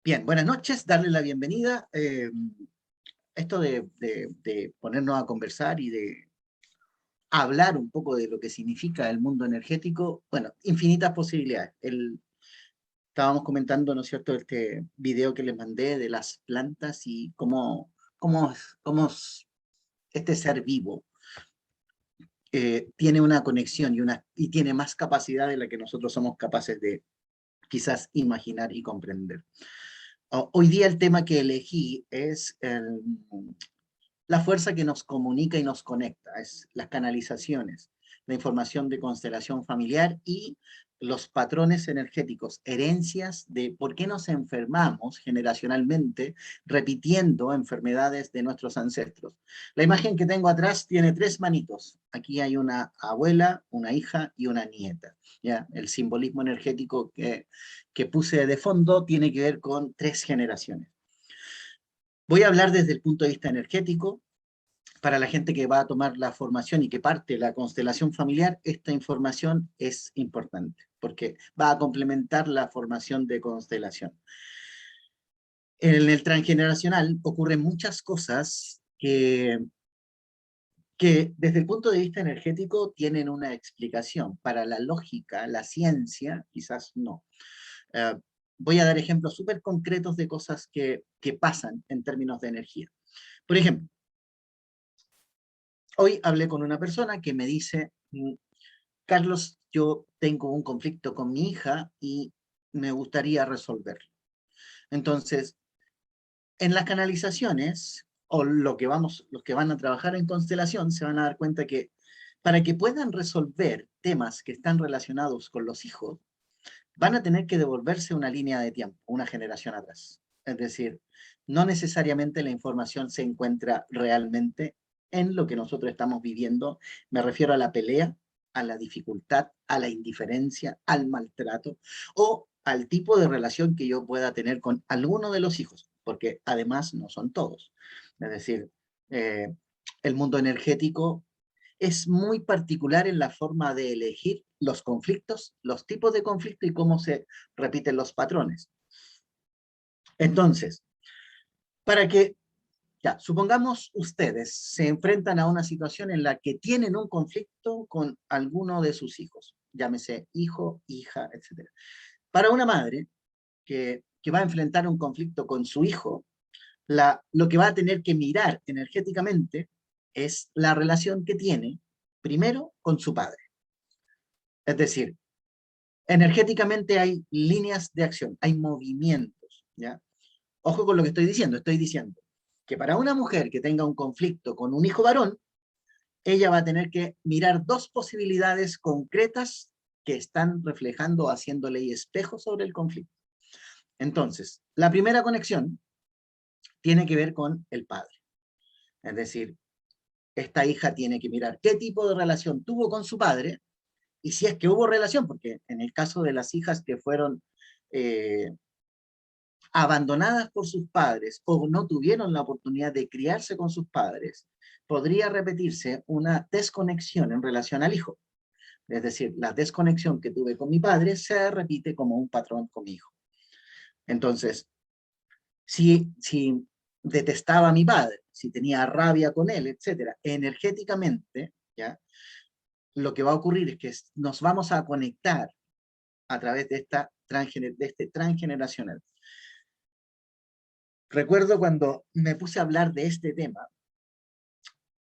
Bien, buenas noches, darle la bienvenida. Esto de ponernos a conversar y de hablar un poco de lo que significa el mundo energético, bueno, infinitas posibilidades. Estábamos comentando, ¿no es cierto?, este video que les mandé de las plantas y cómo este ser vivo tiene una conexión y tiene más capacidad de la que nosotros somos capaces de quizás imaginar y comprender. Hoy día el tema que elegí es la fuerza que nos comunica y nos conecta, es las canalizaciones, la información de constelación familiar y los patrones energéticos, herencias de por qué nos enfermamos generacionalmente repitiendo enfermedades de nuestros ancestros. La imagen que tengo atrás tiene tres manitos. Aquí hay una abuela, una hija y una nieta. ¿Ya? El simbolismo energético que puse de fondo tiene que ver con tres generaciones. Voy a hablar desde el punto de vista energético. Para la gente que va a tomar la formación y que parte la constelación familiar, esta información es importante porque va a complementar la formación de constelación. En el transgeneracional ocurren muchas cosas que desde el punto de vista energético tienen una explicación. Para la lógica, la ciencia, quizás no. Uh, Voy a dar ejemplos súper concretos de cosas que pasan en términos de energía. Por ejemplo, hoy hablé con una persona que me dice, Carlos, yo tengo un conflicto con mi hija y me gustaría resolverlo. Entonces, en las canalizaciones, o los que van a trabajar en constelación, se van a dar cuenta que para que puedan resolver temas que están relacionados con los hijos, van a tener que devolverse una línea de tiempo, una generación atrás. Es decir, no necesariamente la información se encuentra realmente en lo que nosotros estamos viviendo. Me refiero a la pelea, a la dificultad, a la indiferencia, al maltrato o al tipo de relación que yo pueda tener con alguno de los hijos, porque además no son todos. Es decir, eh, el mundo energético es muy particular en la forma de elegir los conflictos, los tipos de conflicto y cómo se repiten los patrones. Entonces, para que, ya, supongamos ustedes se enfrentan a una situación en la que tienen un conflicto con alguno de sus hijos, llámese hijo, hija, etc. Para una madre que va a enfrentar un conflicto con su hijo, lo que va a tener que mirar energéticamente es la relación que tiene primero con su padre. Es decir, energéticamente hay líneas de acción, hay movimientos, ¿ya? Ojo con lo que estoy diciendo que para una mujer que tenga un conflicto con un hijo varón, ella va a tener que mirar dos posibilidades concretas que están reflejando, haciéndole espejo sobre el conflicto. Entonces, la primera conexión tiene que ver con el padre. Es decir, esta hija tiene que mirar qué tipo de relación tuvo con su padre y si es que hubo relación, porque en el caso de las hijas que fueron eh, abandonadas por sus padres o no tuvieron la oportunidad de criarse con sus padres, podría repetirse una desconexión en relación al hijo. Es decir, la desconexión que tuve con mi padre se repite como un patrón con mi hijo. Entonces, si detestaba a mi padre, si tenía rabia con él, etcétera, energéticamente, ¿ya? Lo que va a ocurrir es que nos vamos a conectar a través de este transgeneracional. Recuerdo cuando me puse a hablar de este tema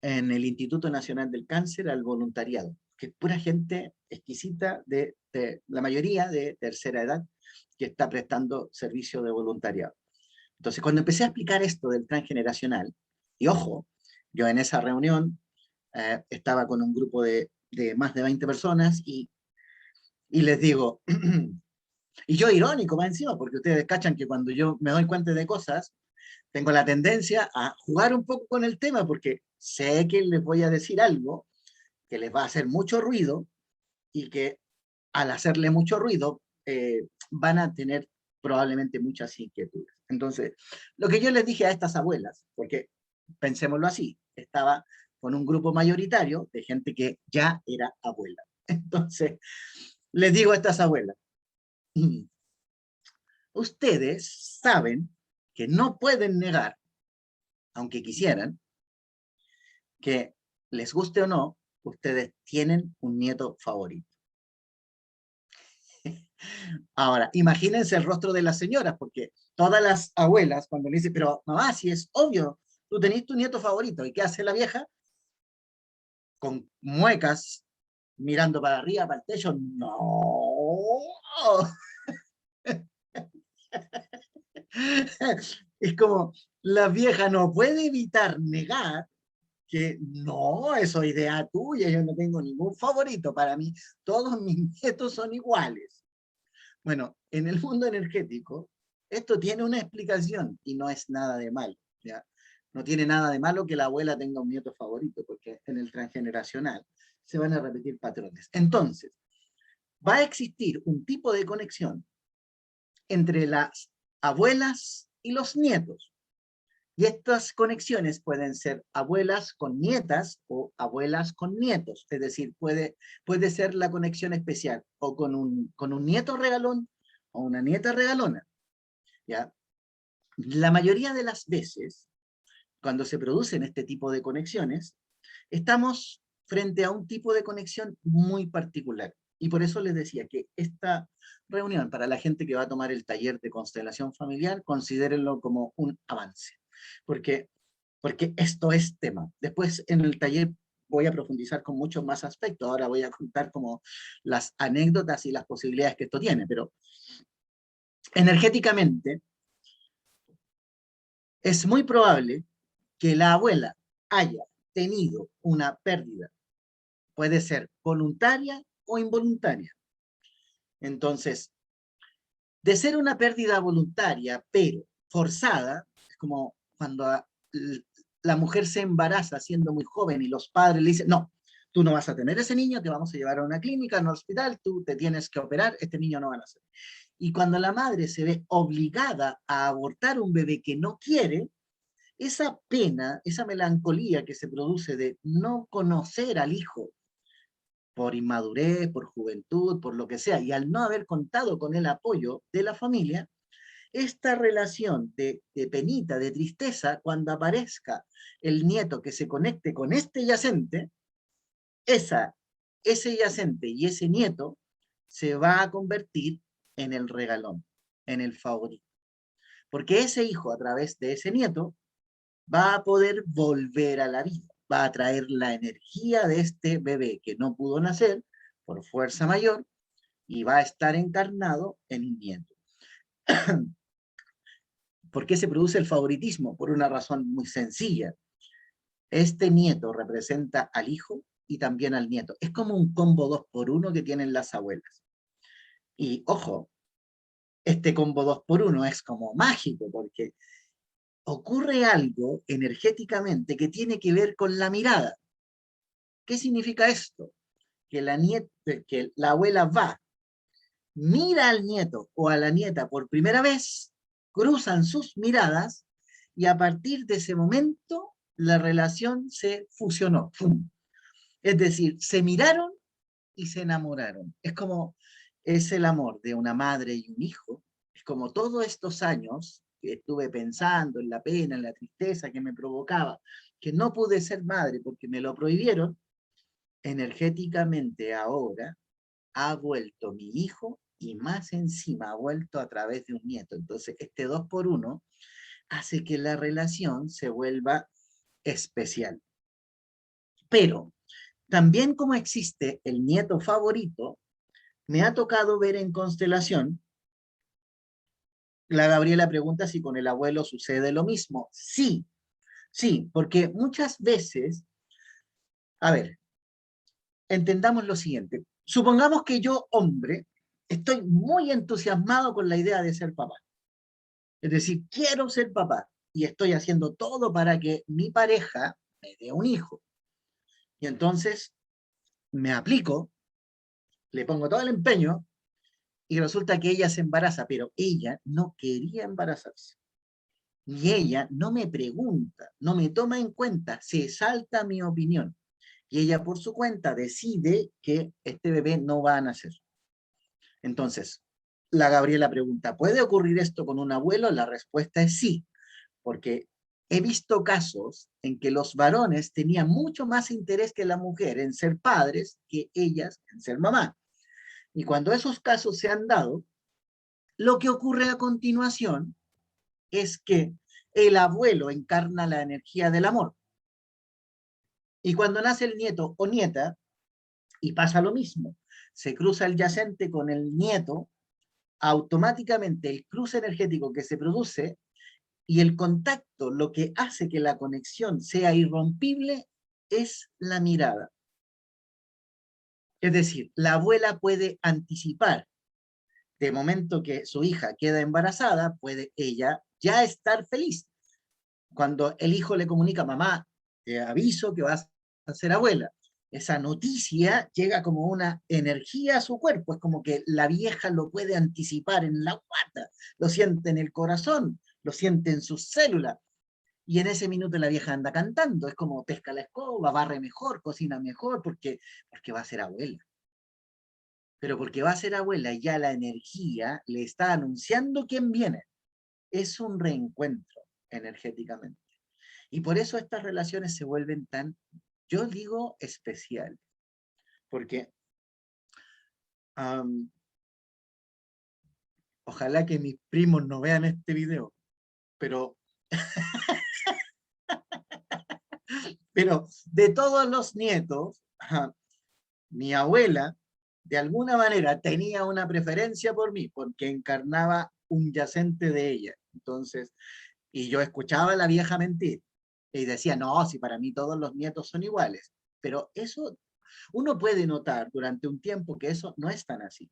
en el Instituto Nacional del Cáncer al voluntariado, que es pura gente exquisita, la mayoría de tercera edad, que está prestando servicio de voluntariado. Entonces, cuando empecé a explicar esto del transgeneracional, y ojo, yo en esa reunión estaba con un grupo de más de 20 personas y les digo, y yo irónico más encima, porque ustedes cachan que cuando yo me doy cuenta de cosas, tengo la tendencia a jugar un poco con el tema, porque sé que les voy a decir algo que les va a hacer mucho ruido y que al hacerle mucho ruido van a tener probablemente muchas inquietudes. Entonces, lo que yo les dije a estas abuelas, porque pensémoslo así, estaba con un grupo mayoritario de gente que ya era abuela. Entonces, les digo a estas abuelas, ustedes saben que no pueden negar, aunque quisieran, que les guste o no, ustedes tienen un nieto favorito. Ahora, imagínense el rostro de las señoras, porque todas las abuelas, cuando le dicen, pero mamá, si es obvio, tú tenés tu nieto favorito, ¿y qué hace la vieja? Con muecas, mirando para arriba, para el techo, no. Es como, la vieja no puede evitar negar que no, eso es idea tuya, yo no tengo ningún favorito, para mí todos mis nietos son iguales. Bueno, en el mundo energético, esto tiene una explicación y no es nada de malo, ¿ya? No tiene nada de malo que la abuela tenga un nieto favorito, porque en el transgeneracional se van a repetir patrones. Entonces, va a existir un tipo de conexión entre las abuelas y los nietos. Y estas conexiones pueden ser abuelas con nietas o abuelas con nietos. Es decir, puede ser la conexión especial o con un nieto regalón o una nieta regalona. ¿Ya? La mayoría de las veces, cuando se producen este tipo de conexiones, estamos frente a un tipo de conexión muy particular. Y por eso les decía que esta reunión, para la gente que va a tomar el taller de constelación familiar, considérenlo como un avance. Porque, porque esto es tema. Después en el taller voy a profundizar con muchos más aspectos. Ahora voy a contar como las anécdotas y las posibilidades que esto tiene. Pero energéticamente es muy probable que la abuela haya tenido una pérdida. Puede ser voluntaria o involuntaria. Entonces, de ser una pérdida voluntaria, pero forzada, es como cuando la mujer se embaraza siendo muy joven y los padres le dicen, no, tú no vas a tener ese niño, te vamos a llevar a una clínica, a un hospital, tú te tienes que operar, este niño no va a nacer. Y cuando la madre se ve obligada a abortar un bebé que no quiere, esa pena, esa melancolía que se produce de no conocer al hijo por inmadurez, por juventud, por lo que sea, y al no haber contado con el apoyo de la familia, esta relación de penita, de tristeza, cuando aparezca el nieto que se conecte con este yacente, esa, ese yacente y ese nieto se va a convertir en el regalón, en el favorito. Porque ese hijo, a través de ese nieto, va a poder volver a la vida, va a traer la energía de este bebé que no pudo nacer por fuerza mayor y va a estar encarnado en un nieto. ¿Por qué se produce el favoritismo? Por una razón muy sencilla. Este nieto representa al hijo y también al nieto. Es como un combo 2x1 que tienen las abuelas. Y ojo, este combo 2x1 es como mágico porque ocurre algo energéticamente que tiene que ver con la mirada. ¿Qué significa esto? Que la abuela va, mira al nieto o a la nieta por primera vez, cruzan sus miradas y a partir de ese momento la relación se fusionó. ¡Pum! Es decir, se miraron y se enamoraron. Es el amor de una madre y un hijo. Es como todos estos años que estuve pensando en la pena, en la tristeza que me provocaba, que no pude ser madre porque me lo prohibieron, energéticamente ahora ha vuelto mi hijo y más encima ha vuelto a través de un nieto. Entonces, este 2x1 hace que la relación se vuelva especial. Pero también como existe el nieto favorito, me ha tocado ver en constelación, la Gabriela pregunta si con el abuelo sucede lo mismo. Sí, sí, porque muchas veces, a ver, entendamos lo siguiente. Supongamos que yo, hombre, estoy muy entusiasmado con la idea de ser papá. Es decir, quiero ser papá y estoy haciendo todo para que mi pareja me dé un hijo. Y entonces me aplico, le pongo todo el empeño y resulta que ella se embaraza, pero ella no quería embarazarse. Y ella no me pregunta, no me toma en cuenta, se salta mi opinión. Y ella por su cuenta decide que este bebé no va a nacer. Entonces, la Gabriela pregunta, ¿puede ocurrir esto con un abuelo? La respuesta es sí, porque he visto casos en que los varones tenían mucho más interés que la mujer en ser padres que ellas en ser mamá. Y cuando esos casos se han dado, lo que ocurre a continuación es que el abuelo encarna la energía del amor. Y cuando nace el nieto o nieta, y pasa lo mismo, se cruza el yacente con el nieto, automáticamente el cruce energético que se produce y el contacto, lo que hace que la conexión sea irrompible, es la mirada. Es decir, la abuela puede anticipar, de momento que su hija queda embarazada, puede ella ya estar feliz. Cuando el hijo le comunica, mamá, te aviso que vas a ser abuela, esa noticia llega como una energía a su cuerpo, es como que la vieja lo puede anticipar en la guata, lo siente en el corazón, lo siente en sus células, y en ese minuto la vieja anda cantando, es como pesca la escoba, barre mejor, cocina mejor, porque va a ser abuela. Pero porque va a ser abuela, ya la energía le está anunciando quién viene. Es un reencuentro energéticamente. Y por eso estas relaciones se vuelven tan, yo digo, especiales. Porque um, ojalá que mis primos no vean este video, pero, pero de todos los nietos, mi abuela, de alguna manera, tenía una preferencia por mí, porque encarnaba un yacente de ella. Entonces, y yo escuchaba a la vieja mentir, y decía, no, si para mí todos los nietos son iguales. Pero eso, uno puede notar durante un tiempo que eso no es tan así.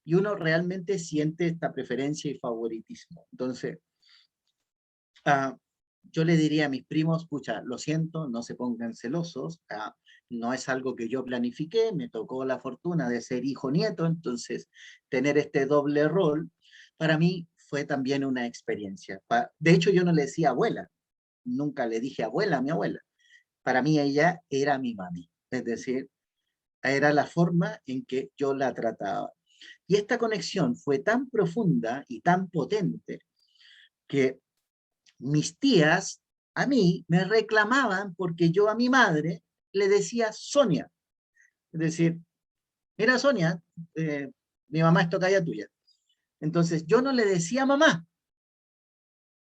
Y uno realmente siente esta preferencia y favoritismo. Entonces, uh, yo le diría a mis primos, escucha, lo siento, no se pongan celosos, no es algo que yo planifiqué, me tocó la fortuna de ser hijo nieto, entonces tener este doble rol, para mí fue también una experiencia. De hecho, yo no le decía abuela, nunca le dije abuela a mi abuela. Para mí ella era mi mami, es decir, era la forma en que yo la trataba. Y esta conexión fue tan profunda y tan potente que mis tías a mí me reclamaban porque yo a mi madre le decía Sonia. Es decir, mira Sonia, eh, mi mamá es tocaya tuya. Entonces yo no le decía mamá.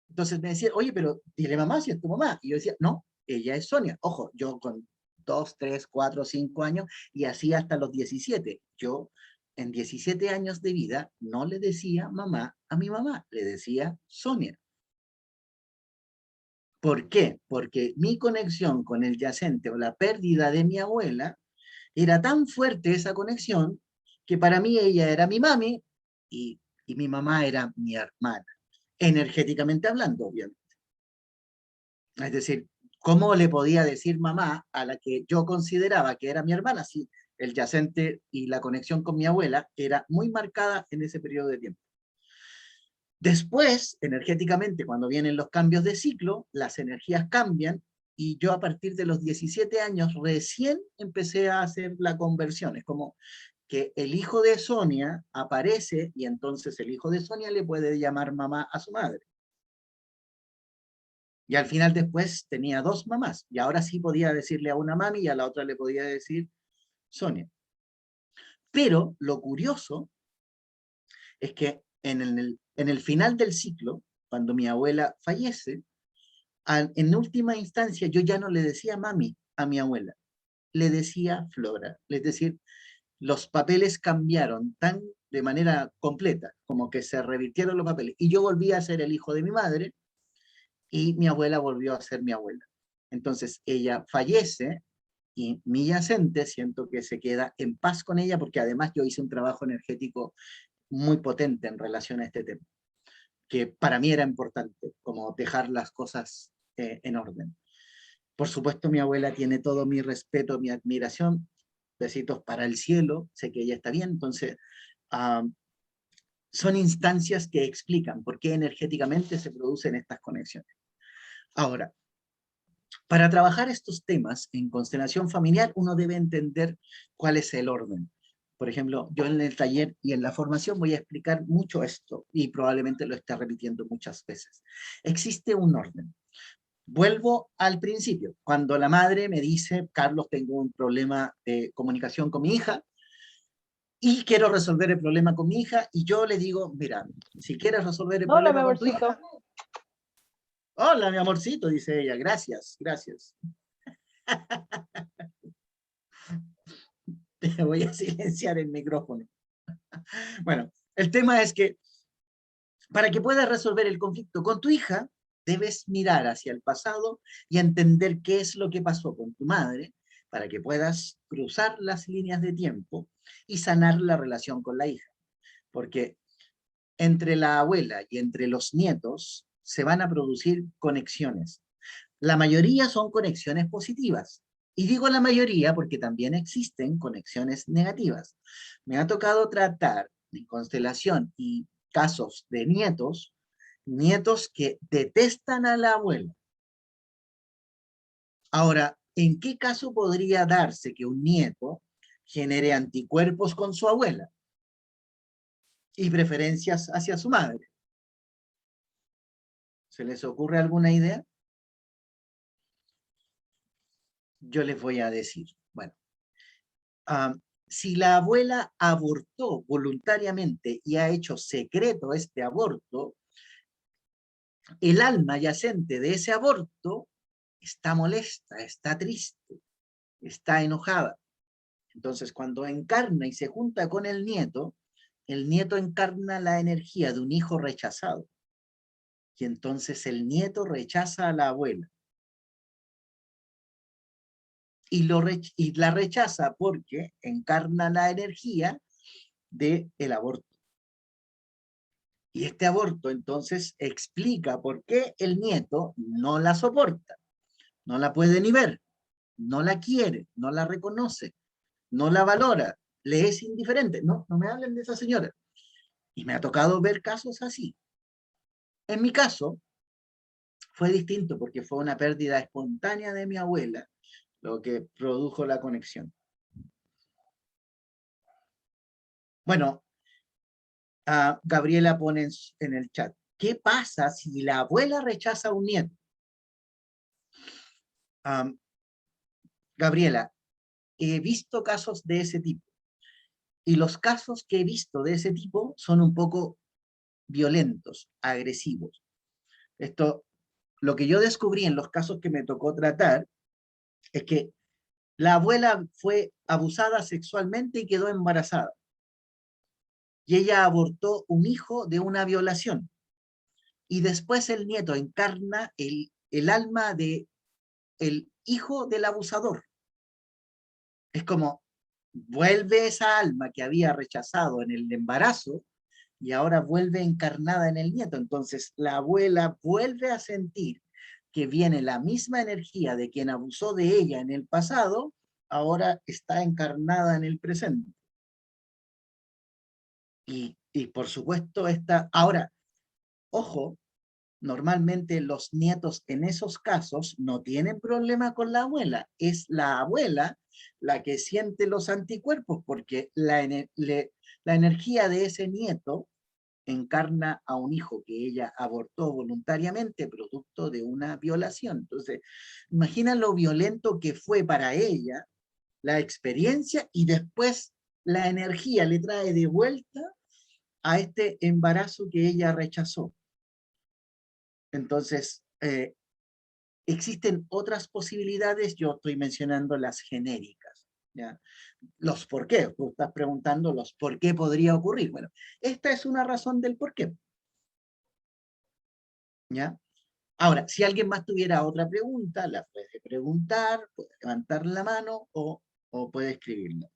Entonces me decía, oye, pero dile mamá si es tu mamá. Y yo decía, no, ella es Sonia. Ojo, yo con 2, 3, 4, 5 años y así hasta los 17. Yo en 17 años de vida no le decía mamá a mi mamá, le decía Sonia. ¿Por qué? Porque mi conexión con el yacente o la pérdida de mi abuela era tan fuerte esa conexión que para mí ella era mi mami y mi mamá era mi hermana, energéticamente hablando, obviamente. Es decir, ¿cómo le podía decir mamá a la que yo consideraba que era mi hermana si el yacente y la conexión con mi abuela era muy marcada en ese periodo de tiempo? Después, energéticamente, cuando vienen los cambios de ciclo, las energías cambian y yo a partir de los 17 años recién empecé a hacer la conversión. Es como que el hijo de Sonia aparece y entonces el hijo de Sonia le puede llamar mamá a su madre. Y al final después tenía dos mamás y ahora sí podía decirle a una mami y a la otra le podía decir Sonia. Pero lo curioso es que en el final del ciclo, cuando mi abuela fallece, en última instancia yo ya no le decía mami a mi abuela, le decía Flora. Es decir, los papeles cambiaron tan de manera completa, como que se revirtieron los papeles. Y yo volví a ser el hijo de mi madre y mi abuela volvió a ser mi abuela. Entonces ella fallece y mi yacente siento que se queda en paz con ella porque además yo hice un trabajo energético muy potente en relación a este tema, que para mí era importante, como dejar las cosas en orden. Por supuesto, mi abuela tiene todo mi respeto, mi admiración, besitos para el cielo, sé que ella está bien, entonces son instancias que explican por qué energéticamente se producen estas conexiones. Ahora, para trabajar estos temas en constelación familiar, uno debe entender cuál es el orden. Por ejemplo, yo en el taller y en la formación voy a explicar mucho esto y probablemente lo esté repitiendo muchas veces. Existe un orden. Vuelvo al principio, cuando la madre me dice, Carlos, tengo un problema de comunicación con mi hija y quiero resolver el problema con mi hija, y yo le digo, mira, si quieres resolver el Hola, mi problema con tu amorcito. hija, hola, mi amorcito, dice ella, gracias, gracias. Te voy a silenciar el micrófono. Bueno, el tema es que para que puedas resolver el conflicto con tu hija, debes mirar hacia el pasado y entender qué es lo que pasó con tu madre para que puedas cruzar las líneas de tiempo y sanar la relación con la hija. Porque entre la abuela y entre los nietos se van a producir conexiones. La mayoría son conexiones positivas. Y digo la mayoría porque también existen conexiones negativas. Me ha tocado tratar en constelación y casos de nietos, nietos que detestan a la abuela. Ahora, ¿en qué caso podría darse que un nieto genere anticuerpos con su abuela y preferencias hacia su madre? ¿Se les ocurre alguna idea? Yo les voy a decir. Bueno, si la abuela abortó voluntariamente y ha hecho secreto este aborto, el alma yacente de ese aborto está molesta, está triste, está enojada. Entonces, cuando encarna y se junta con el nieto encarna la energía de un hijo rechazado. Y entonces el nieto rechaza a la abuela. Y la rechaza porque encarna la energía del aborto. Y este aborto entonces explica por qué el nieto no la soporta, no la puede ni ver, no la quiere, no la reconoce, no la valora, le es indiferente. No, no me hablen de esa señora. Y me ha tocado ver casos así. En mi caso fue distinto porque fue una pérdida espontánea de mi abuela lo que produjo la conexión. Bueno, Gabriela pone en el chat, ¿qué pasa si la abuela rechaza a un nieto? Gabriela, he visto casos de ese tipo. Y los casos que he visto de ese tipo son un poco violentos, agresivos. Esto, lo que yo descubrí en los casos que me tocó tratar, es que la abuela fue abusada sexualmente y quedó embarazada. Y ella abortó un hijo de una violación. Y después el nieto encarna el alma de el hijo del abusador. Es como, vuelve esa alma que había rechazado en el embarazo y ahora vuelve encarnada en el nieto. Entonces la abuela vuelve a sentir que viene la misma energía de quien abusó de ella en el pasado, ahora está encarnada en el presente. Y por supuesto está, ahora, ojo, normalmente los nietos en esos casos no tienen problema con la abuela, es la abuela la que siente los anticuerpos porque la energía de ese nieto encarna a un hijo que ella abortó voluntariamente producto de una violación. Entonces, imagina lo violento que fue para ella la experiencia y después la energía le trae de vuelta a este embarazo que ella rechazó. Entonces, existen otras posibilidades, yo estoy mencionando las genéricas, ¿ya? Los por qué, tú estás preguntando los por qué podría ocurrir. Bueno, esta es una razón del por qué, ¿ya? Ahora, si alguien más tuviera otra pregunta, la puede preguntar, puede levantar la mano o puede escribirla.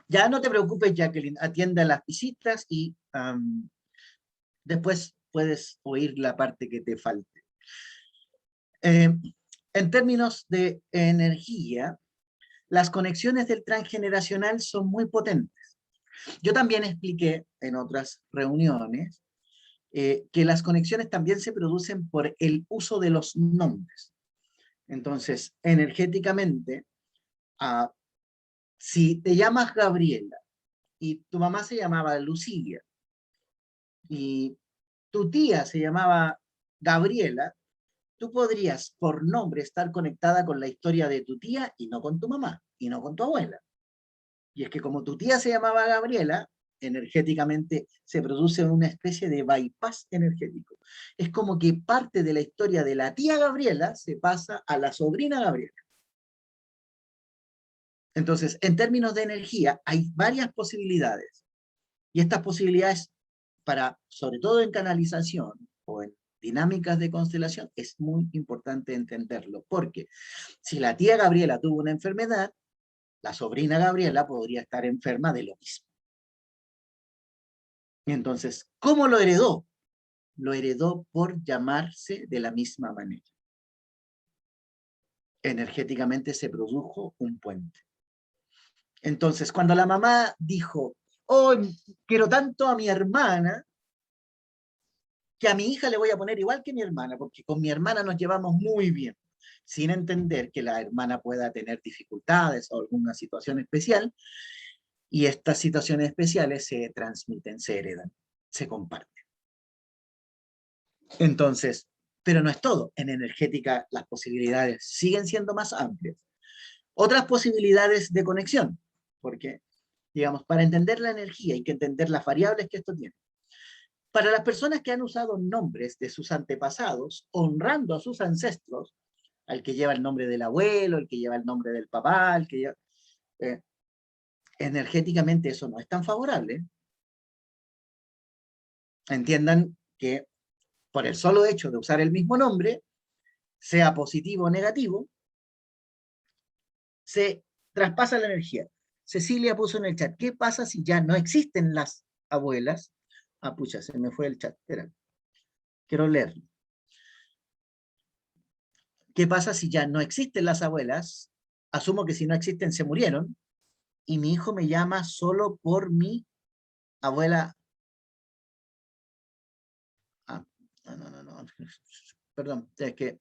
Ya no te preocupes, Jacqueline, atienda las visitas y después puedes oír la parte que te falte. En términos de energía, las conexiones del transgeneracional son muy potentes. Yo también expliqué en otras reuniones que las conexiones también se producen por el uso de los nombres. Entonces, energéticamente, Si te llamas Gabriela y tu mamá se llamaba Lucía y tu tía se llamaba Gabriela, tú podrías por nombre estar conectada con la historia de tu tía y no con tu mamá y no con tu abuela. Y es que como tu tía se llamaba Gabriela, energéticamente se produce una especie de bypass energético. Es como que parte de la historia de la tía Gabriela se pasa a la sobrina Gabriela. Entonces, en términos de energía, hay varias posibilidades. Y estas posibilidades, para, sobre todo en canalización o en dinámicas de constelación, es muy importante entenderlo. Porque si la tía Gabriela tuvo una enfermedad, la sobrina Gabriela podría estar enferma de lo mismo. Y entonces, ¿cómo lo heredó? Lo heredó por llamarse de la misma manera. Energéticamente se produjo un puente. Entonces, cuando la mamá dijo, oh, quiero tanto a mi hermana, que a mi hija le voy a poner igual que mi hermana, porque con mi hermana nos llevamos muy bien, sin entender que la hermana pueda tener dificultades o alguna situación especial, y estas situaciones especiales se transmiten, se heredan, se comparten. Entonces, pero no es todo. En energética las posibilidades siguen siendo más amplias. Otras posibilidades de conexión, porque, digamos, para entender la energía hay que entender las variables que esto tiene. Para las personas que han usado nombres de sus antepasados, honrando a sus ancestros, al que lleva el nombre del abuelo, el que lleva el nombre del papá, el que lleva, eh, energéticamente eso no es tan favorable. Entiendan que por el solo hecho de usar el mismo nombre, sea positivo o negativo, se traspasa la energía. Cecilia puso en el chat, ¿qué pasa si ya no existen las abuelas? Ah, pucha, se me fue el chat, espera, quiero leerlo. ¿Qué pasa si ya no existen las abuelas? Asumo que si no existen se murieron, y mi hijo me llama solo por mi abuela. Ah, no. Perdón, es que...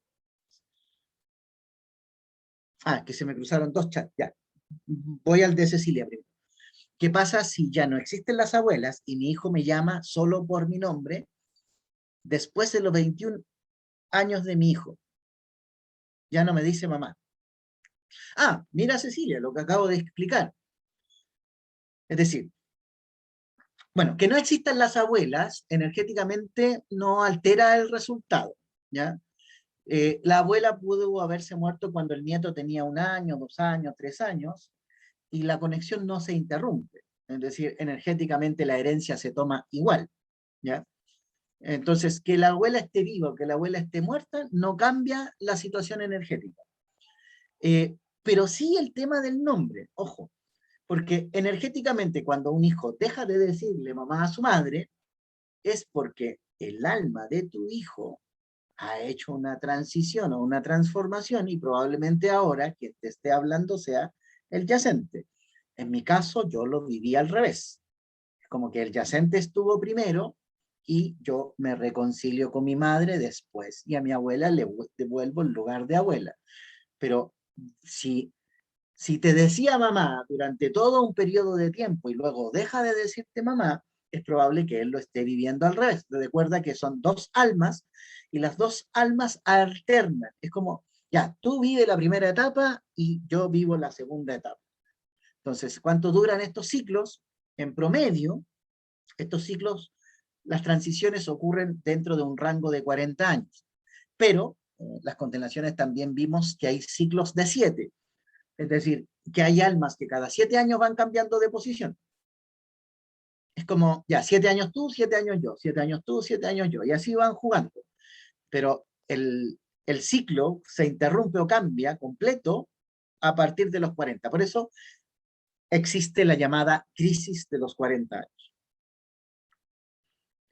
Ah, que se me cruzaron dos chats, ya. Voy al de Cecilia primero. ¿Qué pasa si ya no existen las abuelas y mi hijo me llama solo por mi nombre después de los 21 años de mi hijo? Ya no me dice mamá. Ah, mira Cecilia, lo que acabo de explicar. Es decir, bueno, que no existan las abuelas energéticamente no altera el resultado, ¿ya? La abuela pudo haberse muerto cuando el nieto tenía 1 año, 2 años, 3 años, y la conexión no se interrumpe. Es decir, energéticamente la herencia se toma igual, ¿ya? Entonces, que la abuela esté viva o que la abuela esté muerta no cambia la situación energética. Pero sí el tema del nombre, ojo, porque energéticamente cuando un hijo deja de decirle mamá a su madre, es porque el alma de tu hijo ha hecho una transición o una transformación y probablemente ahora quien te esté hablando sea el yacente. En mi caso, yo lo viví al revés. Como que el yacente estuvo primero y yo me reconcilio con mi madre después y a mi abuela le devuelvo el lugar de abuela. Pero si, si te decía mamá durante todo un periodo de tiempo y luego deja de decirte mamá, es probable que él lo esté viviendo al revés. Recuerda que son dos almas y las dos almas alternan. Es como, ya, tú vives la primera etapa y yo vivo la segunda etapa. Entonces, ¿cuánto duran estos ciclos? En promedio, estos ciclos, las transiciones ocurren dentro de un rango de 40 años. Pero las constelaciones también vimos que hay ciclos de 7. Es decir, que hay almas que cada 7 años van cambiando de posición. Es como, ya, 7 años tú, 7 años yo, 7 años tú, 7 años yo, y así van jugando. Pero el ciclo se interrumpe o cambia completo a partir de los 40. Por eso existe la llamada crisis de los 40 años.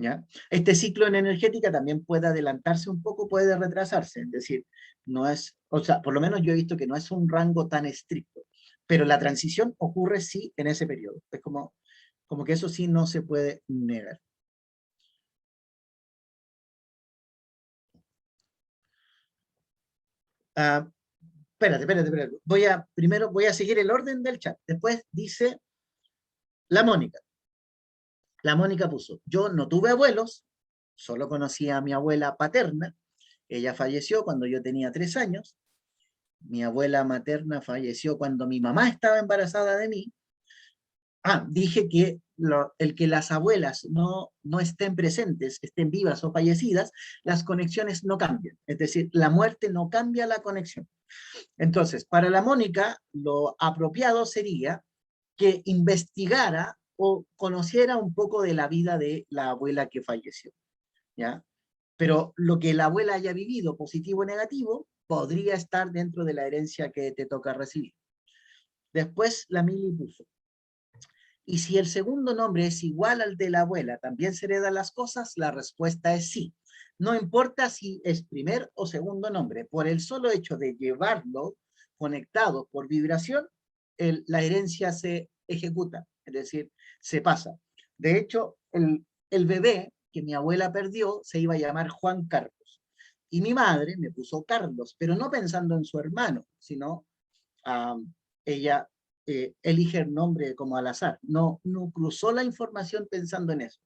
¿Ya? Este ciclo en energética también puede adelantarse un poco, puede retrasarse, es decir, no es, o sea, por lo menos yo he visto que no es un rango tan estricto, pero la transición ocurre sí en ese periodo, es como que eso sí no se puede negar. Ah, espérate. Primero voy a seguir el orden del chat. Después dice la Mónica. La Mónica puso, yo no tuve abuelos, solo conocí a mi abuela paterna. Ella falleció cuando yo tenía 3 años. Mi abuela materna falleció cuando mi mamá estaba embarazada de mí. Dije que el que las abuelas no estén presentes, estén vivas o fallecidas, las conexiones no cambian. Es decir, la muerte no cambia la conexión. Entonces, para la Mónica, lo apropiado sería que investigara o conociera un poco de la vida de la abuela que falleció, ¿ya? Pero lo que la abuela haya vivido, positivo o negativo, podría estar dentro de la herencia que te toca recibir. Después la Mili puso, y si el segundo nombre es igual al de la abuela, ¿también se heredan las cosas? La respuesta es sí. No importa si es primer o segundo nombre, por el solo hecho de llevarlo conectado por vibración, la herencia se ejecuta, es decir, se pasa. De hecho, el bebé que mi abuela perdió se iba a llamar Juan Carlos. Y mi madre me puso Carlos, pero no pensando en su hermano, sino ella elige el nombre como al azar. No cruzó la información pensando en eso,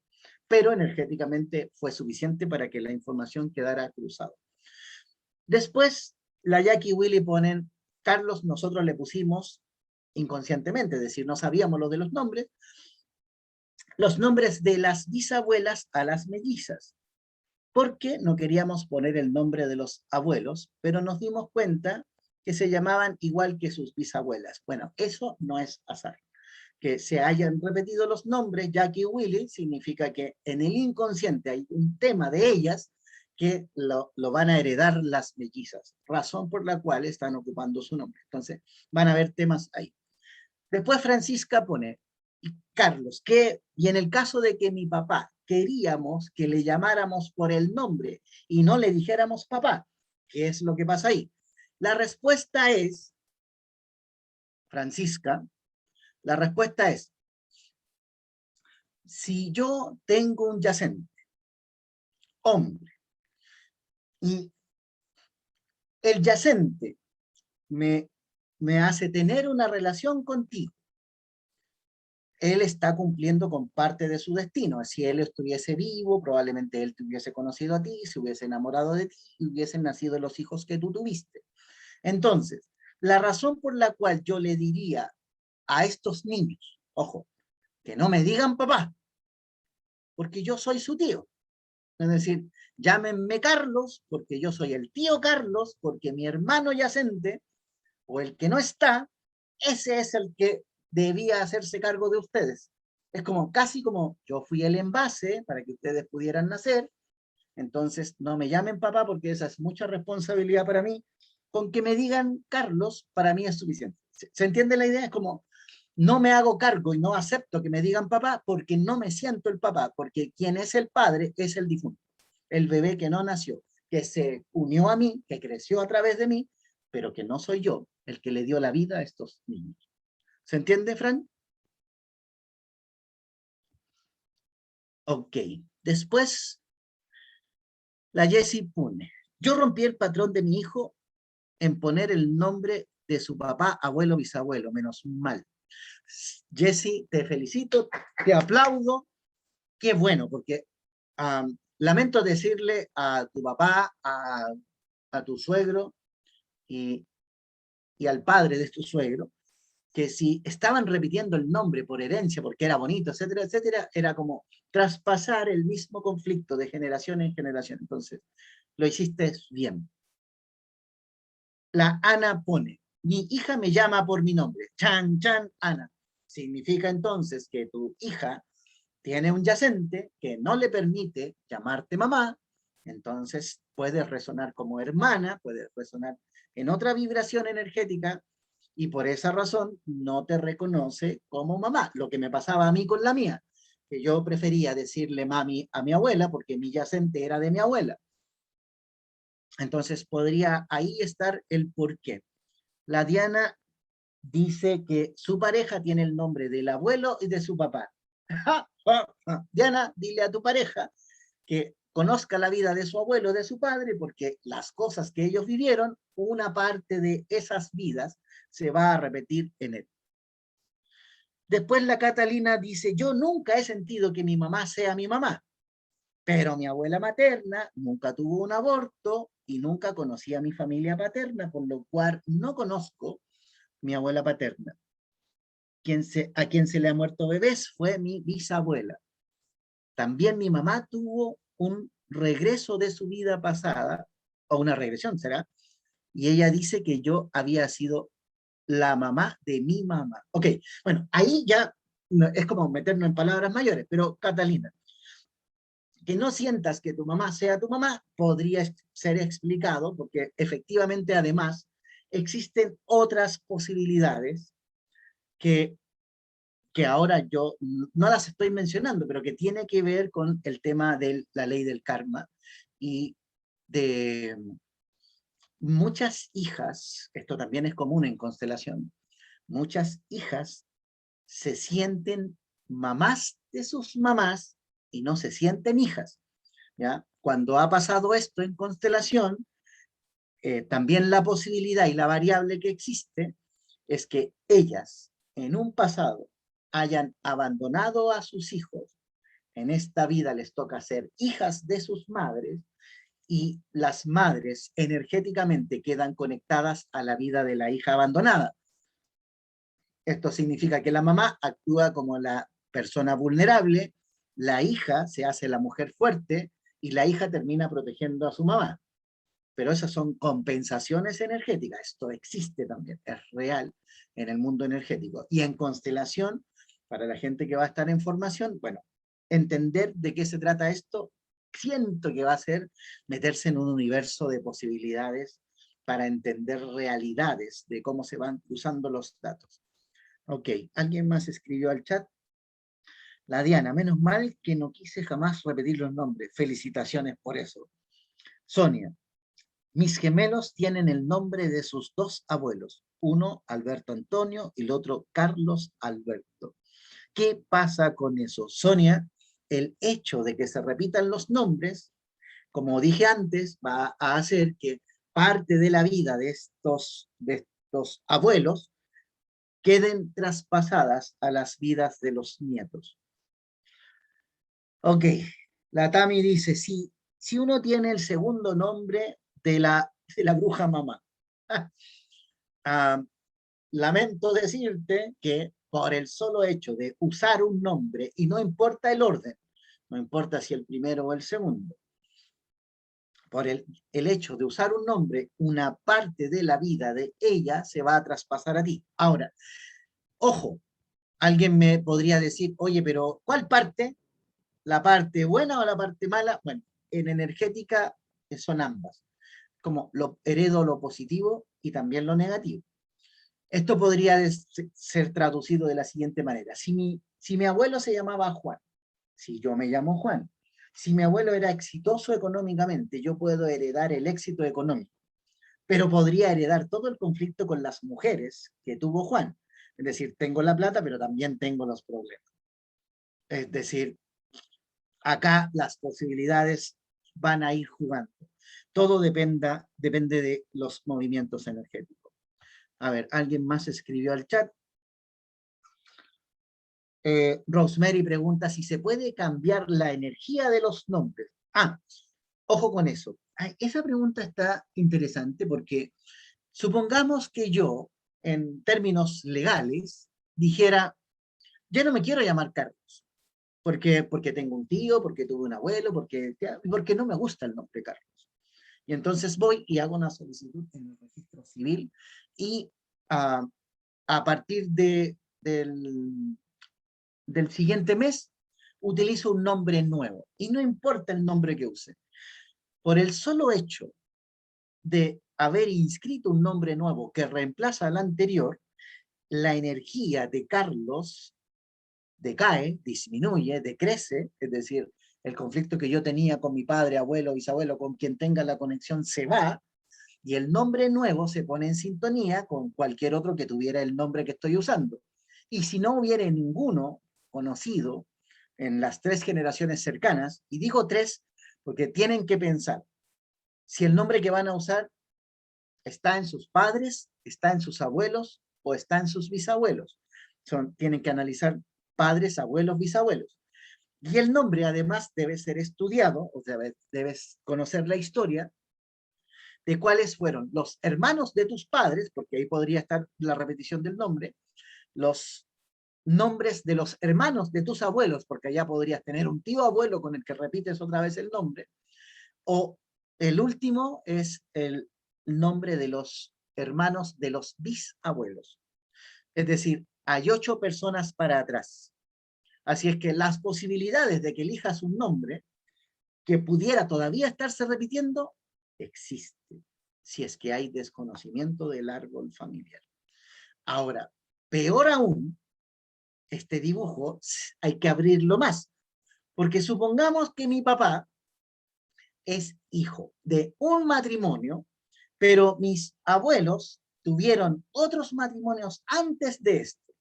pero energéticamente fue suficiente para que la información quedara cruzada. Después, la Jackie y Willy ponen, Carlos nosotros le pusimos inconscientemente, es decir, no sabíamos lo de los nombres de las bisabuelas a las mellizas, porque no queríamos poner el nombre de los abuelos, pero nos dimos cuenta que se llamaban igual que sus bisabuelas. Bueno, eso no es azar. Que se hayan repetido los nombres, Jackie y Willy, significa que en el inconsciente hay un tema de ellas que lo van a heredar las mellizas, razón por la cual están ocupando su nombre. Entonces, van a haber temas ahí. Después Francisca pone, Carlos, y en el caso de que mi papá queríamos que le llamáramos por el nombre y no le dijéramos papá, ¿qué es lo que pasa ahí? La respuesta es, Francisca, la respuesta es, si yo tengo un yacente, hombre, y el yacente me hace tener una relación contigo, él está cumpliendo con parte de su destino. Si él estuviese vivo, probablemente él te hubiese conocido a ti, se hubiese enamorado de ti y hubiesen nacido los hijos que tú tuviste. Entonces, la razón por la cual yo le diría a estos niños, ojo, que no me digan papá, porque yo soy su tío. Es decir, llámenme Carlos, porque yo soy el tío Carlos, porque mi hermano yacente, o el que no está, ese es el que debía hacerse cargo de ustedes. Es como, casi como, yo fui el envase para que ustedes pudieran nacer, entonces no me llamen papá porque esa es mucha responsabilidad para mí. Con que me digan Carlos, para mí es suficiente. ¿Se entiende la idea? Es como, no me hago cargo y no acepto que me digan papá porque no me siento el papá, porque quien es el padre es el difunto, el bebé que no nació, que se unió a mí, que creció a través de mí, pero que no soy yo el que le dio la vida a estos niños. ¿Se entiende, Fran? Ok. Después, la Jessie pone, yo rompí el patrón de mi hijo en poner el nombre de su papá, abuelo, bisabuelo, menos mal. Jessie, te felicito, te aplaudo, qué bueno, porque lamento decirle a tu papá, a tu suegro y, y al padre de tu suegro, que si estaban repitiendo el nombre por herencia, porque era bonito, etcétera, etcétera, era como traspasar el mismo conflicto de generación en generación. Entonces, lo hiciste bien. La Ana pone, mi hija me llama por mi nombre, Chan, Chan, Ana. Significa entonces que tu hija tiene un yacente que no le permite llamarte mamá, entonces puedes resonar como hermana, puedes resonar en otra vibración energética y por esa razón no te reconoce como mamá. Lo que me pasaba a mí con la mía, que yo prefería decirle mami a mi abuela porque mi yacente era de mi abuela. Entonces podría ahí estar el porqué. La Diana dice que su pareja tiene el nombre del abuelo y de su papá. Diana, dile a tu pareja que conozca la vida de su abuelo, de su padre, porque las cosas que ellos vivieron una parte de esas vidas se va a repetir en él. Después la Catalina dice, yo nunca he sentido que mi mamá sea mi mamá, pero mi abuela materna nunca tuvo un aborto y nunca conocí a mi familia paterna, por lo cual no conozco mi abuela paterna. A quien se le ha muerto bebés fue mi bisabuela. También mi mamá tuvo un regreso de su vida pasada, o una regresión será, y ella dice que yo había sido la mamá de mi mamá. Ok, bueno, ahí ya es como meternos en palabras mayores, pero Catalina, que no sientas que tu mamá sea tu mamá podría ser explicado porque efectivamente además existen otras posibilidades que, que ahora yo no las estoy mencionando, pero que tiene que ver con el tema de la ley del karma y de muchas hijas, esto también es común en constelación, muchas hijas se sienten mamás de sus mamás y no se sienten hijas, ¿ya? Cuando ha pasado esto en constelación, también la posibilidad y la variable que existe es que ellas en un pasado hayan abandonado a sus hijos, en esta vida les toca ser hijas de sus madres y las madres energéticamente quedan conectadas a la vida de la hija abandonada. Esto significa que la mamá actúa como la persona vulnerable, la hija se hace la mujer fuerte y la hija termina protegiendo a su mamá. Pero esas son compensaciones energéticas. Esto existe también, es real en el mundo energético. Y en constelación, para la gente que va a estar en formación, bueno, entender de qué se trata esto, siento que va a ser meterse en un universo de posibilidades para entender realidades de cómo se van cruzando los datos. Ok, ¿alguien más escribió al chat? La Diana, menos mal que no quise jamás repetir los nombres. Felicitaciones por eso. Sonia, mis gemelos tienen el nombre de sus dos abuelos. Uno, Alberto Antonio, y el otro, Carlos Alberto. ¿Qué pasa con eso? Sonia, el hecho de que se repitan los nombres, como dije antes, va a hacer que parte de la vida de estos abuelos queden traspasadas a las vidas de los nietos. Ok, la Tami dice, si uno tiene el segundo nombre de la bruja mamá. Ah, lamento decirte que por el solo hecho de usar un nombre, y no importa el orden, no importa si el primero o el segundo, por el hecho de usar un nombre, una parte de la vida de ella se va a traspasar a ti. Ahora, ojo, alguien me podría decir, oye, pero ¿cuál parte? ¿La parte buena o la parte mala? Bueno, en energética son ambas, como heredo lo positivo y también lo negativo. Esto podría ser traducido de la siguiente manera. Si mi abuelo se llamaba Juan, si yo me llamo Juan, si mi abuelo era exitoso económicamente, yo puedo heredar el éxito económico, pero podría heredar todo el conflicto con las mujeres que tuvo Juan. Es decir, tengo la plata, pero también tengo los problemas. Es decir, acá las posibilidades van a ir jugando. Todo depende de los movimientos energéticos. A ver, ¿alguien más escribió al chat? Rosemary pregunta si se puede cambiar la energía de los nombres. Ojo con eso. Esa pregunta está interesante porque supongamos que yo, en términos legales, dijera, ya no me quiero llamar Carlos, porque tengo un tío, porque tuve un abuelo, porque no me gusta el nombre Carlos. Y entonces voy y hago una solicitud en el registro civil y uh, a partir del siguiente mes utilizo un nombre nuevo. Y no importa el nombre que use. Por el solo hecho de haber inscrito un nombre nuevo que reemplaza al anterior, la energía de Carlos decae, disminuye, decrece, es decir, el conflicto que yo tenía con mi padre, abuelo, bisabuelo, con quien tenga la conexión se va, y el nombre nuevo se pone en sintonía con cualquier otro que tuviera el nombre que estoy usando. Y si no hubiera ninguno conocido en las 3 generaciones cercanas, y digo 3 porque tienen que pensar, si el nombre que van a usar está en sus padres, está en sus abuelos o está en sus bisabuelos. Tienen que analizar padres, abuelos, bisabuelos. Y el nombre además debe ser estudiado, o sea, debes conocer la historia de cuáles fueron los hermanos de tus padres, porque ahí podría estar la repetición del nombre, los nombres de los hermanos de tus abuelos, porque allá podrías tener un tío abuelo con el que repites otra vez el nombre, o el último es el nombre de los hermanos de los bisabuelos. Es decir, hay 8 personas para atrás. Así es que las posibilidades de que elijas un nombre que pudiera todavía estarse repitiendo existen, si es que hay desconocimiento del árbol familiar. Ahora, peor aún, este dibujo hay que abrirlo más, porque supongamos que mi papá es hijo de un matrimonio, pero mis abuelos tuvieron otros matrimonios antes de este.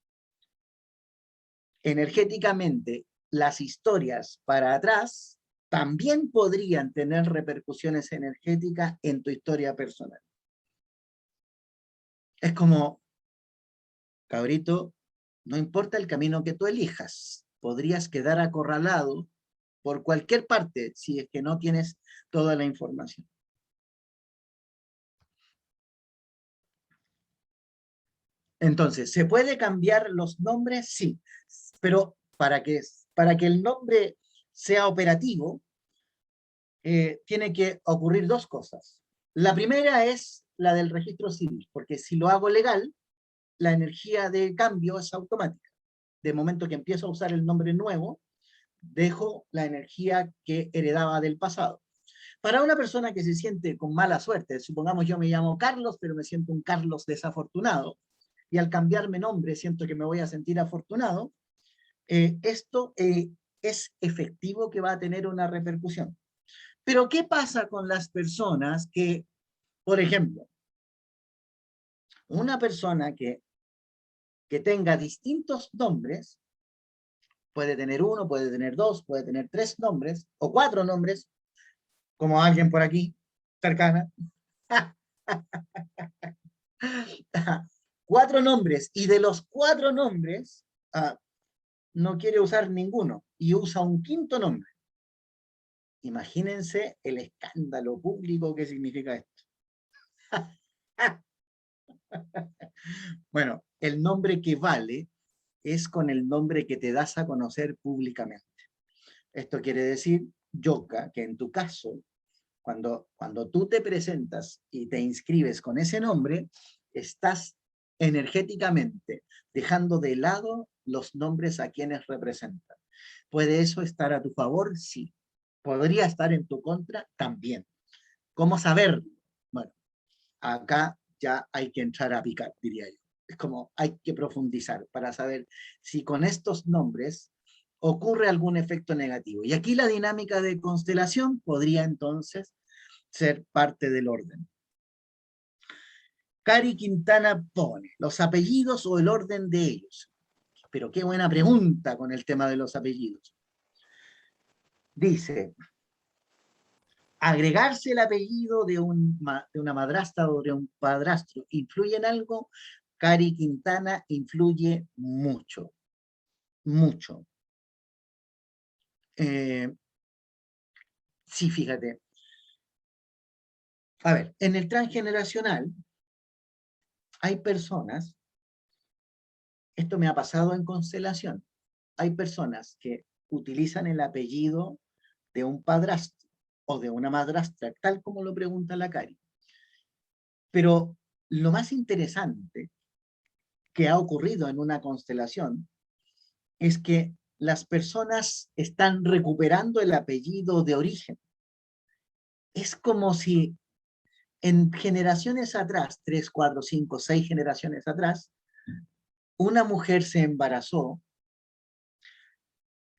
Energéticamente, las historias para atrás también podrían tener repercusiones energéticas en tu historia personal. Es como, cabrito, no importa el camino que tú elijas, podrías quedar acorralado por cualquier parte si es que no tienes toda la información. Entonces, ¿se puede cambiar los nombres? Sí, pero para que el nombre sea operativo, tiene que ocurrir 2 cosas. La primera es la del registro civil, porque si lo hago legal, la energía de cambio es automática. De momento que empiezo a usar el nombre nuevo, dejo la energía que heredaba del pasado. Para una persona que se siente con mala suerte, supongamos yo me llamo Carlos, pero me siento un Carlos desafortunado, y al cambiarme nombre siento que me voy a sentir afortunado, esto es efectivo que va a tener una repercusión. Pero ¿qué pasa con las personas que, por ejemplo, una persona que tenga distintos nombres, puede tener 1, puede tener 2, puede tener 3 nombres, o 4 nombres, como alguien por aquí, cercana, 4 nombres, y de los 4 nombres, no quiere usar ninguno, y usa un 5.º nombre. Imagínense el escándalo público que significa esto. Bueno, el nombre que vale es con el nombre que te das a conocer públicamente. Esto quiere decir, Yoka, que en tu caso, cuando tú te presentas y te inscribes con ese nombre, estás energéticamente dejando de lado los nombres a quienes representan. ¿Puede eso estar a tu favor? Sí. ¿Podría estar en tu contra? También. ¿Cómo saberlo? Bueno, acá ya hay que entrar a picar, diría yo. Es como hay que profundizar para saber si con estos nombres ocurre algún efecto negativo. Y aquí la dinámica de constelación podría entonces ser parte del orden. Cari Quintana pone los apellidos o el orden de ellos. Pero qué buena pregunta con el tema de los apellidos. Dice, agregarse el apellido de una madrastra o de un padrastro, ¿influye en algo? Cari Quintana, influye mucho, mucho. Sí, fíjate. A ver, en el transgeneracional hay personas, esto me ha pasado en constelación, hay personas que utilizan el apellido de un padrastro o de una madrastra, tal como lo pregunta la Cari. Pero lo más interesante que ha ocurrido en una constelación es que las personas están recuperando el apellido de origen. Es como si en generaciones atrás, 3, 4, 5, 6 generaciones atrás, una mujer se embarazó,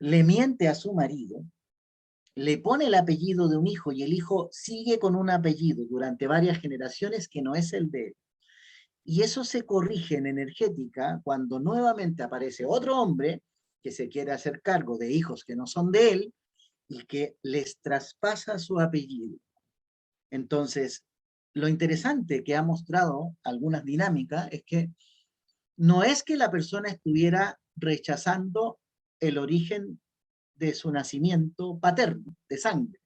le miente a su marido, le pone el apellido de un hijo y el hijo sigue con un apellido durante varias generaciones que no es el de él. Y eso se corrige en energética cuando nuevamente aparece otro hombre que se quiere hacer cargo de hijos que no son de él y que les traspasa su apellido. Entonces, lo interesante que ha mostrado algunas dinámicas es que no es que la persona estuviera rechazando el origen de su nacimiento paterno, de sangre,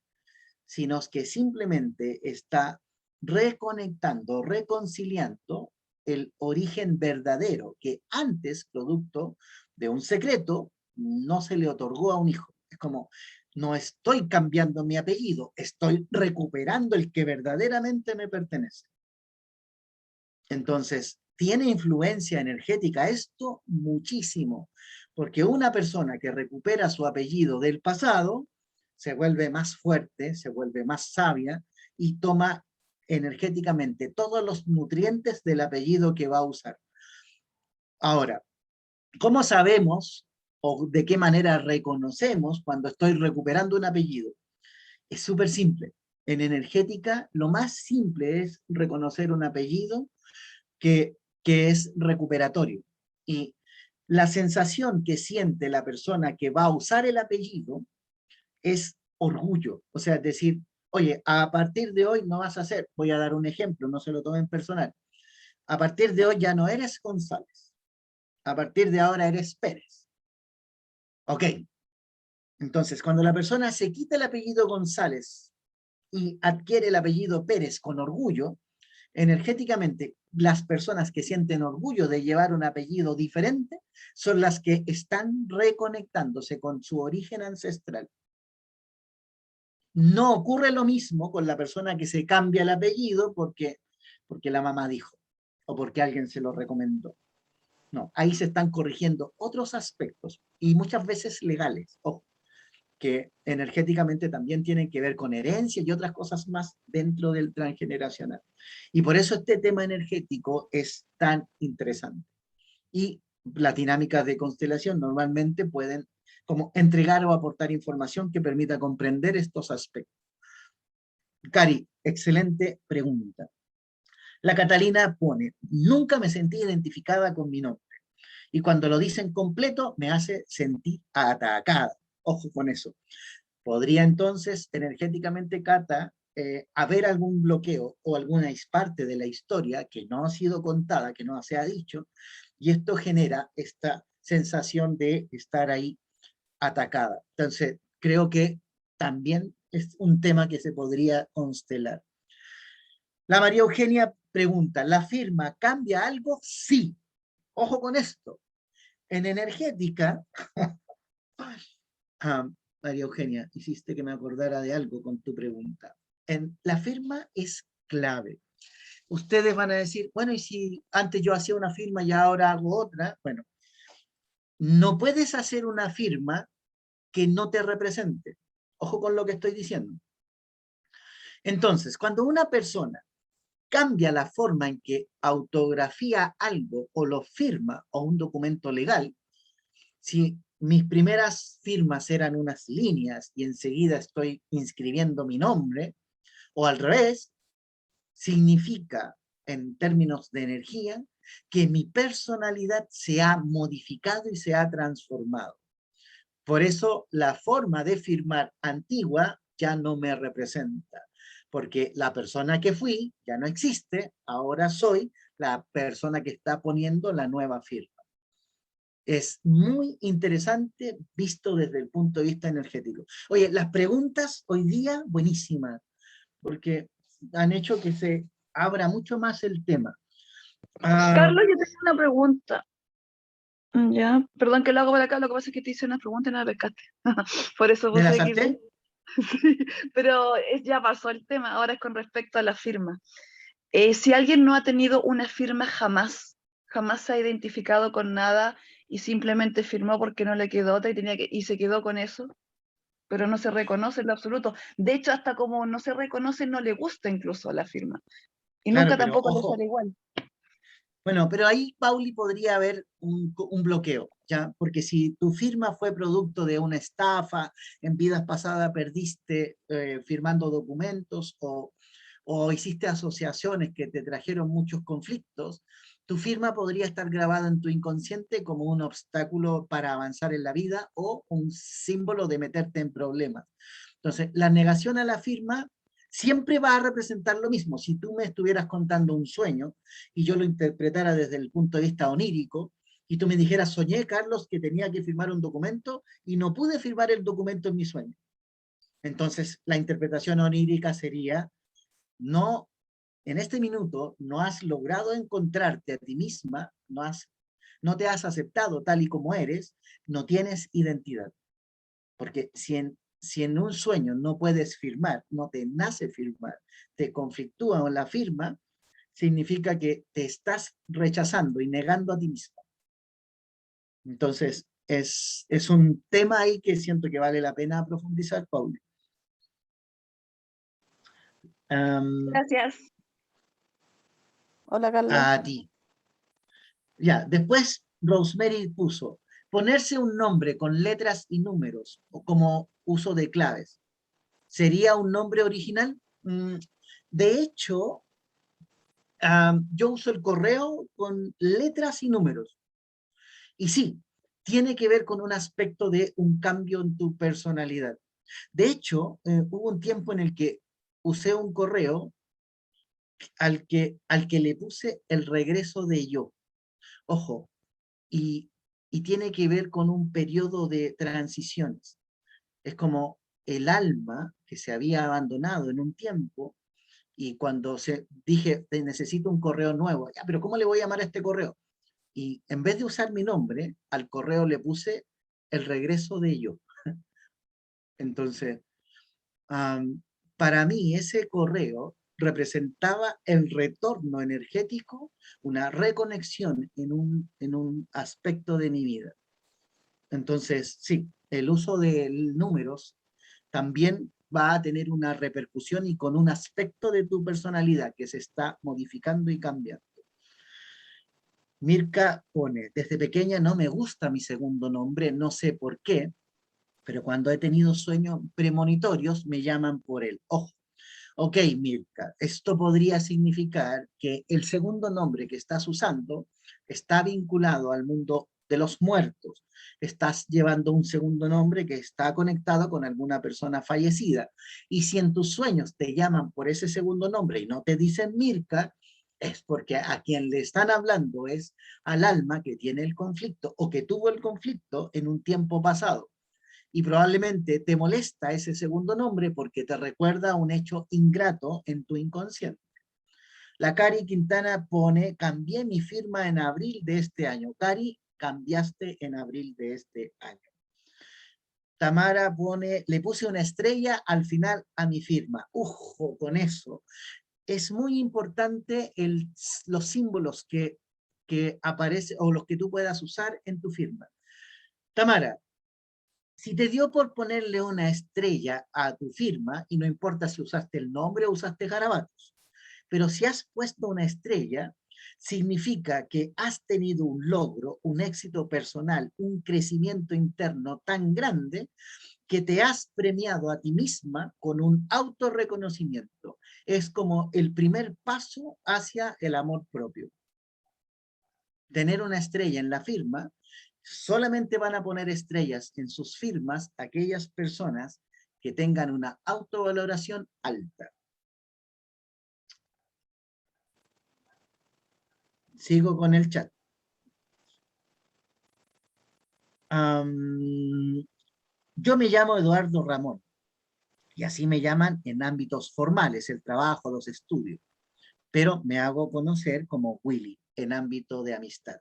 sino que simplemente está reconectando, reconciliando el origen verdadero que antes, producto de un secreto, no se le otorgó a un hijo. Es como, no estoy cambiando mi apellido, estoy recuperando el que verdaderamente me pertenece. Entonces, ¿tiene influencia energética esto? Muchísimo, porque una persona que recupera su apellido del pasado se vuelve más fuerte, se vuelve más sabia y toma energéticamente todos los nutrientes del apellido que va a usar. Ahora, ¿cómo sabemos o de qué manera reconocemos cuando estoy recuperando un apellido? Es súper simple. En energética, lo más simple es reconocer un apellido que, que es recuperatorio. Y la sensación que siente la persona que va a usar el apellido es orgullo. O sea, es decir, oye, a partir de hoy no vas a hacer, voy a dar un ejemplo, no se lo tomen personal. A partir de hoy ya no eres González. A partir de ahora eres Pérez. Ok. Entonces, cuando la persona se quita el apellido González y adquiere el apellido Pérez con orgullo, energéticamente, las personas que sienten orgullo de llevar un apellido diferente son las que están reconectándose con su origen ancestral. No ocurre lo mismo con la persona que se cambia el apellido porque la mamá dijo o porque alguien se lo recomendó. No, ahí se están corrigiendo otros aspectos y muchas veces legales, ojo, que energéticamente también tienen que ver con herencia y otras cosas más dentro del transgeneracional. Y por eso este tema energético es tan interesante. Y las dinámicas de constelación normalmente pueden como entregar o aportar información que permita comprender estos aspectos. Cari, excelente pregunta. La Catalina pone, nunca me sentí identificada con mi nombre. Y cuando lo dicen completo, me hace sentir atacada. Ojo con eso. Podría entonces, energéticamente, Cata, haber algún bloqueo o alguna parte de la historia que no ha sido contada, que no se ha dicho, y esto genera esta sensación de estar ahí atacada. Entonces, creo que también es un tema que se podría constelar. La María Eugenia pregunta, ¿la firma cambia algo? Sí. Ojo con esto. En energética, ah, María Eugenia, hiciste que me acordara de algo con tu pregunta. La firma es clave. Ustedes van a decir, bueno, y si antes yo hacía una firma y ahora hago otra, bueno, no puedes hacer una firma que no te represente. Ojo con lo que estoy diciendo. Entonces, cuando una persona cambia la forma en que autografía algo o lo firma o un documento legal, si mis primeras firmas eran unas líneas y enseguida estoy inscribiendo mi nombre, o al revés, significa en términos de energía que mi personalidad se ha modificado y se ha transformado. Por eso la forma de firmar antigua ya no me representa, porque la persona que fui ya no existe, ahora soy la persona que está poniendo la nueva firma. Es muy interesante visto desde el punto de vista energético. Oye, las preguntas hoy día, buenísimas, porque han hecho que se abra mucho más el tema. Carlos, yo tengo una pregunta. Ya, perdón que lo hago por acá, lo que pasa es que te hice una pregunta y no la pescaste. Por eso ¿Me la puse salté? sí, pero ya pasó el tema, ahora es con respecto a la firma. Si alguien no ha tenido una firma jamás, jamás se ha identificado con nada y simplemente firmó porque no le quedó otra y se quedó con eso, pero no se reconoce en lo absoluto. De hecho, hasta como no se reconoce, no le gusta incluso la firma. Y Claro, nunca pero tampoco le ojo. sale igual. Bueno, pero ahí, Pauli, podría haber un bloqueo, ¿ya? Porque si tu firma fue producto de una estafa, en vidas pasadas perdiste firmando documentos o hiciste asociaciones que te trajeron muchos conflictos, tu firma podría estar grabada en tu inconsciente como un obstáculo para avanzar en la vida o un símbolo de meterte en problemas. Entonces, la negación a la firma siempre va a representar lo mismo. Si tú me estuvieras contando un sueño y yo lo interpretara desde el punto de vista onírico, y tú me dijeras, soñé, Carlos, que tenía que firmar un documento y no pude firmar el documento en mi sueño. Entonces, la interpretación onírica sería, no, en este minuto no has logrado encontrarte a ti misma, no te has aceptado tal y como eres, no tienes identidad. Porque si en un sueño no puedes firmar, no te nace firmar, te conflictúa con la firma, significa que te estás rechazando y negando a ti mismo. Entonces, es un tema ahí que siento que vale la pena profundizar, Pauli. Gracias. Hola, Carlos. A ti. Ya, después Rosemary puso, ponerse un nombre con letras y números, o como uso de claves. ¿Sería un nombre original? De hecho, yo uso el correo con letras y números. Y sí, tiene que ver con un aspecto de un cambio en tu personalidad. De hecho, hubo un tiempo en el que usé un correo al que le puse el regreso de yo. Ojo, y, y tiene que ver con un periodo de transiciones. Es como el alma que se había abandonado en un tiempo y cuando dije, necesito un correo nuevo, ya, pero ¿cómo le voy a llamar a este correo? Y en vez de usar mi nombre, al correo le puse el regreso de yo. Entonces, para mí ese correo representaba el retorno energético, una reconexión en un aspecto de mi vida. Entonces, sí, el uso de números también va a tener una repercusión y con un aspecto de tu personalidad que se está modificando y cambiando. Mirka pone, desde pequeña no me gusta mi segundo nombre, no sé por qué, pero cuando he tenido sueños premonitorios me llaman por él. Ojo, ok, Mirka, esto podría significar que el segundo nombre que estás usando está vinculado al mundo de los muertos. Estás llevando un segundo nombre que está conectado con alguna persona fallecida. Y si en tus sueños te llaman por ese segundo nombre y no te dicen Mirka, es porque a quien le están hablando es al alma que tiene el conflicto o que tuvo el conflicto en un tiempo pasado. Y probablemente te molesta ese segundo nombre porque te recuerda un hecho ingrato en tu inconsciente. La Cari Quintana pone, cambié mi firma en abril de este año. Cari, cambiaste en abril de este año. Tamara pone, le puse una estrella al final a mi firma. Ojo con eso. Es muy importante los símbolos que aparecen o los que tú puedas usar en tu firma. Tamara, si te dio por ponerle una estrella a tu firma, y no importa si usaste el nombre o usaste garabatos, pero si has puesto una estrella, significa que has tenido un logro, un éxito personal, un crecimiento interno tan grande que te has premiado a ti misma con un autorreconocimiento. Es como el primer paso hacia el amor propio. Tener una estrella en la firma, solamente van a poner estrellas en sus firmas aquellas personas que tengan una autovaloración alta. Sigo con el chat. Yo me llamo Eduardo Ramón y así me llaman en ámbitos formales, el trabajo, los estudios, pero me hago conocer como Willy en ámbito de amistad.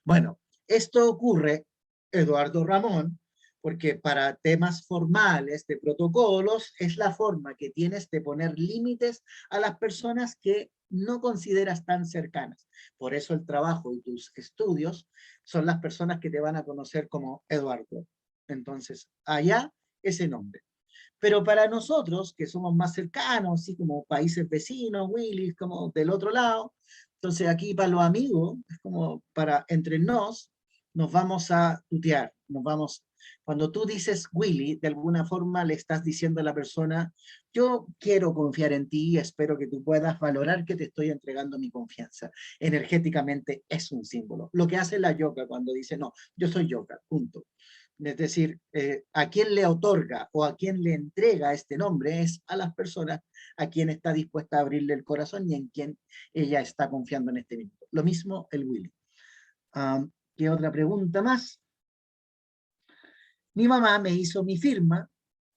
Bueno, esto ocurre, Eduardo Ramón, porque para temas formales de protocolos es la forma que tienes de poner límites a las personas que no consideras tan cercanas. Por eso el trabajo y tus estudios son las personas que te van a conocer como Eduardo. Entonces, allá ese nombre. Pero para nosotros, que somos más cercanos, así como países vecinos, Willy, como del otro lado, entonces aquí para los amigos, es como para entre nos vamos a tutear, cuando tú dices Willy, de alguna forma le estás diciendo a la persona, yo quiero confiar en ti y espero que tú puedas valorar que te estoy entregando mi confianza. Energéticamente es un símbolo. Lo que hace la yoga cuando dice, no, yo soy yoga, punto. Es decir, a quien le otorga o a quien le entrega este nombre es a las personas a quien está dispuesta a abrirle el corazón y en quien ella está confiando en este minuto. Lo mismo el Willy. ¿Qué otra pregunta más? Mi mamá me hizo mi firma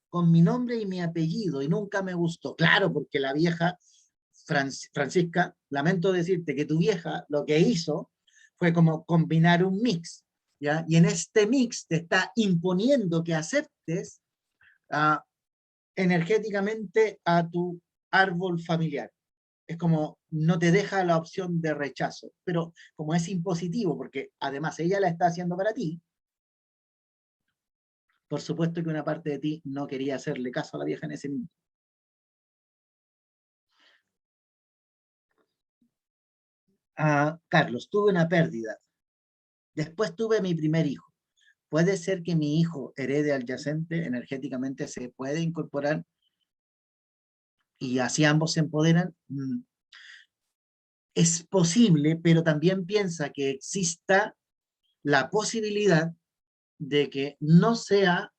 con mi nombre y mi apellido y nunca me gustó. Claro, porque la vieja, Francisca, lamento decirte que tu vieja lo que hizo fue como combinar un mix, ¿ya? Y en este mix te está imponiendo que aceptes uh, energéticamente a tu árbol familiar. Es como no te deja la opción de rechazo, pero como es impositivo, porque además ella la está haciendo para ti, por supuesto que una parte de ti no quería hacerle caso a la vieja en ese momento. Carlos, tuve una pérdida. Después tuve mi primer hijo. ¿Puede ser que mi hijo herede adyacente? Energéticamente se puede incorporar y así ambos se empoderan. Es posible, pero también piensa que exista la posibilidad de que no sea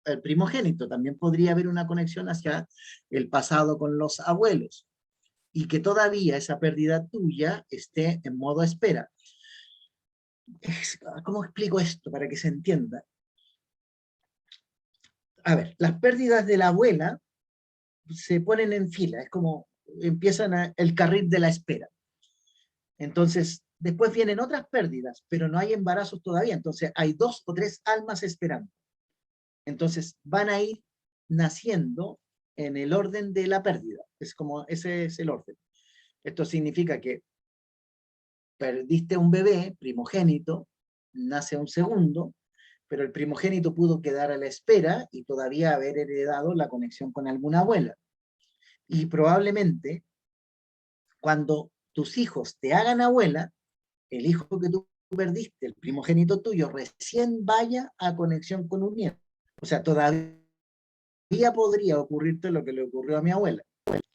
el primogénito. También podría haber una conexión hacia el pasado con los abuelos y que todavía esa pérdida tuya esté en modo espera. ¿Cómo explico esto para que se entienda? A ver, las pérdidas de la abuela se ponen en fila, es como empiezan el carril de la espera. Entonces, después vienen otras pérdidas, pero no hay embarazos todavía, entonces hay 2 o 3 almas esperando. Entonces, van a ir naciendo en el orden de la pérdida, es como ese es el orden. Esto significa que perdiste un bebé primogénito, nace un segundo, pero el primogénito pudo quedar a la espera y todavía haber heredado la conexión con alguna abuela. Y probablemente cuando tus hijos te hagan abuela, el hijo que tú perdiste, el primogénito tuyo, recién vaya a conexión con un nieto. O sea, todavía podría ocurrirte lo que le ocurrió a mi abuela,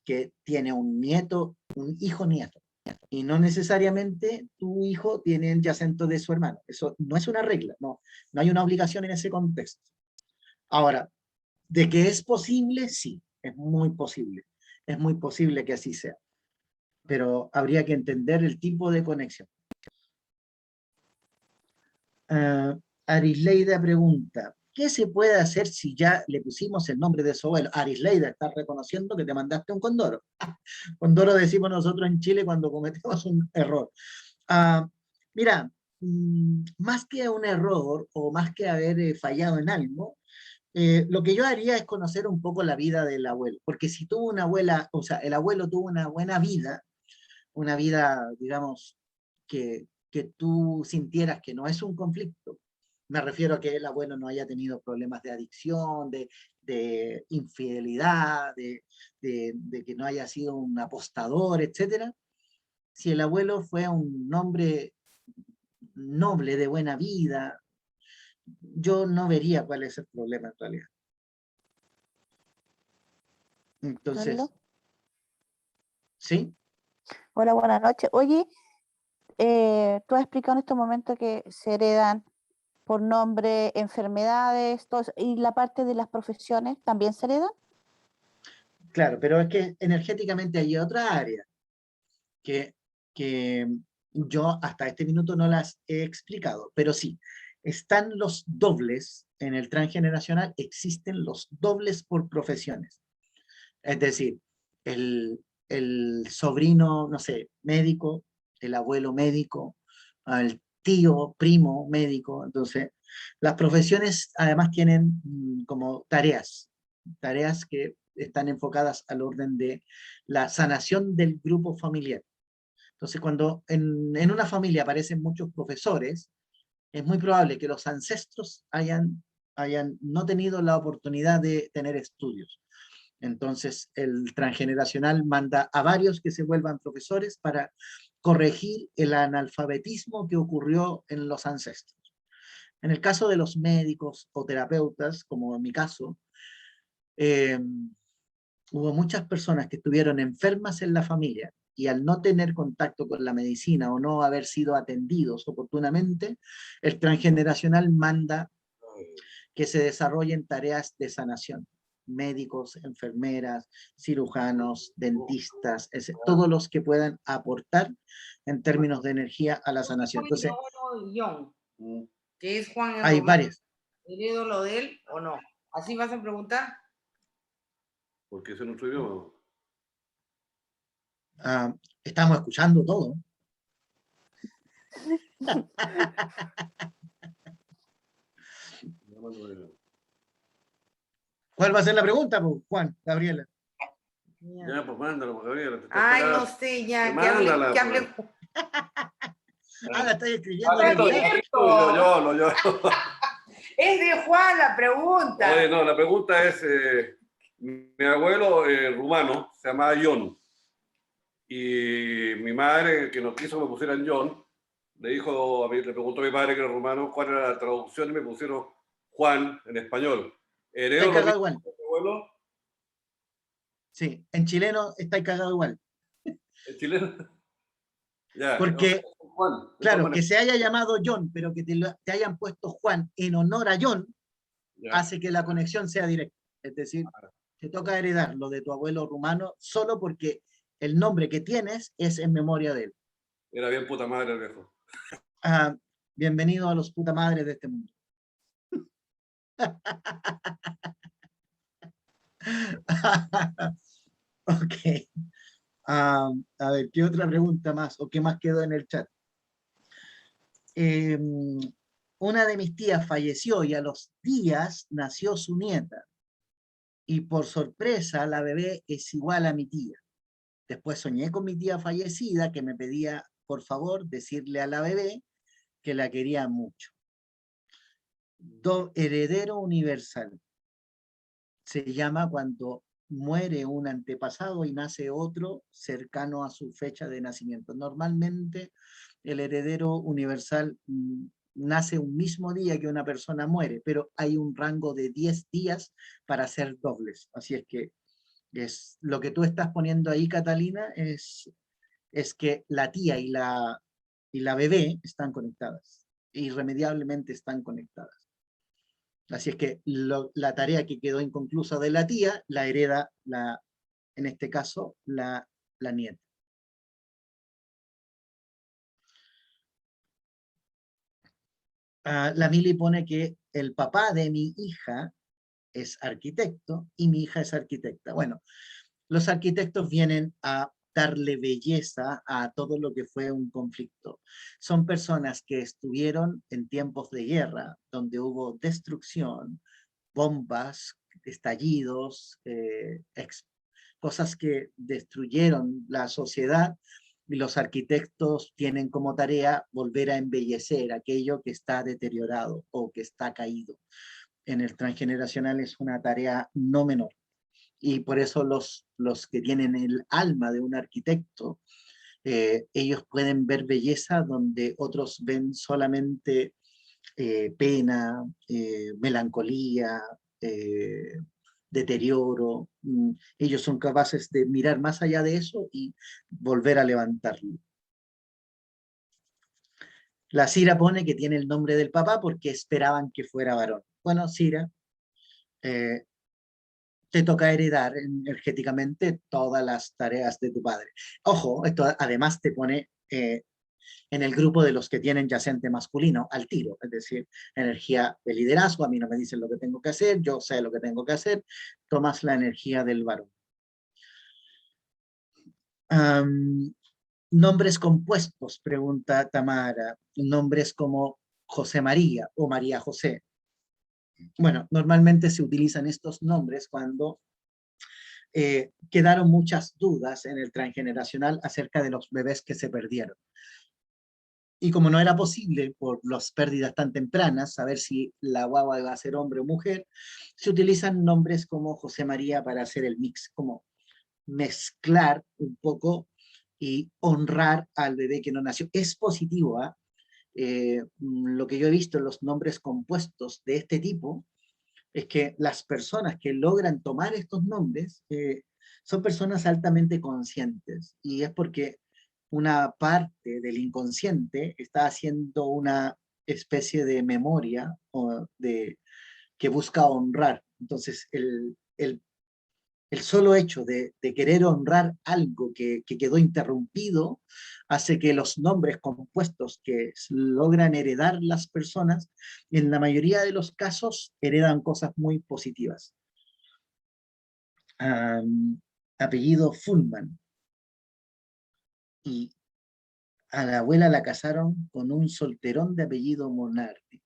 que tiene un nieto, un hijo nieto. Y no necesariamente tu hijo tiene el yacento de su hermano. Eso no es una regla, no hay una obligación en ese contexto. Ahora, de que es posible, sí, es muy posible. Es muy posible que así sea. Pero habría que entender el tipo de conexión. Arisleida pregunta, ¿qué se puede hacer si ya le pusimos el nombre de su abuelo? Arisleida, estás reconociendo que te mandaste un condoro. Condoro decimos nosotros en Chile cuando cometemos un error. Mira, más que un error o más que haber fallado en algo, lo que yo haría es conocer un poco la vida del abuelo, porque si tuvo una abuela, o sea, el abuelo tuvo una vida, digamos, que tú sintieras que no es un conflicto. Me refiero a que el abuelo no haya tenido problemas de adicción, de infidelidad, de que no haya sido un apostador, etc. Si el abuelo fue un hombre noble, de buena vida, yo no vería cuál es el problema en realidad. Carlos. Entonces, ¿sí? Hola, buenas noches. Oye, tú has explicado en estos momentos que se heredan por nombre, enfermedades, todo eso, y la parte de las profesiones también se heredan. Claro, pero es que energéticamente hay otra área que, que yo hasta este minuto no las he explicado, pero sí, están los dobles en el transgeneracional, existen los dobles por profesiones. Es decir, el sobrino, no sé, médico, el abuelo médico, el tío, primo médico. Entonces, las profesiones además tienen como tareas que están enfocadas al orden de la sanación del grupo familiar. Entonces, cuando en una familia aparecen muchos profesores, es muy probable que los ancestros hayan no tenido la oportunidad de tener estudios. Entonces, el transgeneracional manda a varios que se vuelvan profesores para corregir el analfabetismo que ocurrió en los ancestros. En el caso de los médicos o terapeutas, como en mi caso, eh, hubo muchas personas que estuvieron enfermas en la familia y al no tener contacto con la medicina o no haber sido atendidos oportunamente, el transgeneracional manda que se desarrollen tareas de sanación. Médicos, enfermeras, cirujanos, dentistas, todos los que puedan aportar en términos de energía a la sanación. Entonces, ¿qué es Juan en hay romano? varias. ¿Heredo lo de él o no? ¿Así vas a preguntar? Porque ese es nuestro idioma. Estamos escuchando todo. ¿Cuál va a ser la pregunta, Juan, Gabriela? Ya, pues mándalo, Gabriela. Ay, no sé, ya, que Mándala, hable. La estoy escribiendo. Ah, en el chat. Yo. Es de Juan la pregunta. Oye, no, la pregunta es, mi abuelo rumano se llamaba John, y mi madre, que no quiso que me pusieran John, le preguntó a mi padre, que era rumano, cuál era la traducción, y me pusieron Juan en español. ¿Heredo Está lo cagado mismo igual. que mi abuelo? Sí, en chileno está cagado igual. ¿En chileno? Ya, Porque, Juan, claro, que se haya llamado John, pero que te hayan puesto Juan en honor a John, ya. hace que la conexión sea directa. Es decir, te toca heredar lo de tu abuelo rumano solo porque el nombre que tienes es en memoria de él. Era bien puta madre el viejo. Bienvenido a los puta madres de este mundo. Ok. A ver, ¿qué otra pregunta más? ¿O qué más quedó en el chat? Una de mis tías falleció y a los días nació su nieta. Y por sorpresa, la bebé es igual a mi tía. Después soñé con mi tía fallecida que me pedía, por favor, decirle a la bebé que la quería mucho. Heredero universal. Se llama cuando muere un antepasado y nace otro cercano a su fecha de nacimiento. Normalmente el heredero universal nace un mismo día que una persona muere, pero hay un rango de 10 días para ser dobles. Así es que lo que tú estás poniendo ahí, Catalina, es que la tía y la bebé están conectadas, irremediablemente están conectadas. Así es que la tarea que quedó inconclusa de la tía la hereda, en este caso, la nieta. La Mili pone que el papá de mi hija es arquitecto y mi hija es arquitecta. Bueno, los arquitectos vienen a darle belleza a todo lo que fue un conflicto. Son personas que estuvieron en tiempos de guerra, donde hubo destrucción, bombas, estallidos, cosas que destruyeron la sociedad, y los arquitectos tienen como tarea volver a embellecer aquello que está deteriorado o que está caído. En el transgeneracional es una tarea no menor. Y por eso los que tienen el alma de un arquitecto, ellos pueden ver belleza donde otros ven solamente pena, melancolía, deterioro. Ellos son capaces de mirar más allá de eso y volver a levantarlo. La Cira pone que tiene el nombre del papá porque esperaban que fuera varón. Bueno, Cira, te toca heredar energéticamente todas las tareas de tu padre. Ojo, esto además te pone en el grupo de los que tienen yacente masculino al tiro, es decir, energía de liderazgo. A mí no me dicen lo que tengo que hacer, yo sé lo que tengo que hacer, tomas la energía del varón. Nombres compuestos, pregunta Tamara, nombres como José María o María José. Bueno, normalmente se utilizan estos nombres cuando quedaron muchas dudas en el transgeneracional acerca de los bebés que se perdieron. Y como no era posible, por las pérdidas tan tempranas, saber si la guagua iba a ser hombre o mujer, se utilizan nombres como José María para hacer el mix, como mezclar un poco y honrar al bebé que no nació. Es positivo, lo que yo he visto en los nombres compuestos de este tipo, es que las personas que logran tomar estos nombres son personas altamente conscientes, y es porque una parte del inconsciente está haciendo una especie de memoria o de que busca honrar. Entonces, el solo hecho de querer honrar algo que quedó interrumpido hace que los nombres compuestos que logran heredar las personas, en la mayoría de los casos, heredan cosas muy positivas. Apellido Fullman. Y a la abuela la casaron con un solterón de apellido Monardi.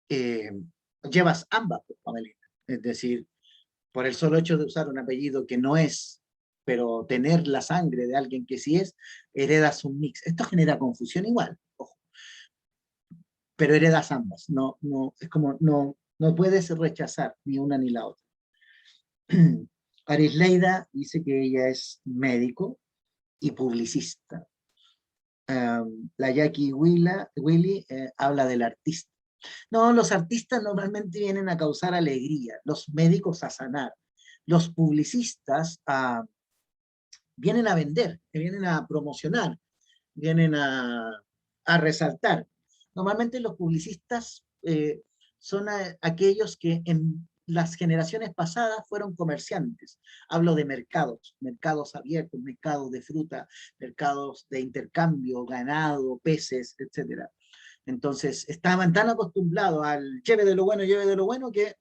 Llevas ambas, pues, Pamelina. Es decir, por el solo hecho de usar un apellido que no es, pero tener la sangre de alguien que sí es, heredas un mix. Esto genera confusión igual, ojo. Pero heredas ambas. No, es como, no puedes rechazar ni una ni la otra. Arisleida dice que ella es médico y publicista. La Jackie Willy habla del artista. No, los artistas normalmente vienen a causar alegría, los médicos a sanar, los publicistas vienen a vender, vienen a promocionar, vienen a resaltar. Normalmente los publicistas son aquellos que en las generaciones pasadas fueron comerciantes. Hablo de mercados, mercados abiertos, mercados de fruta, mercados de intercambio, ganado, peces, etc. Entonces, estaban tan acostumbrados al lleve de lo bueno, que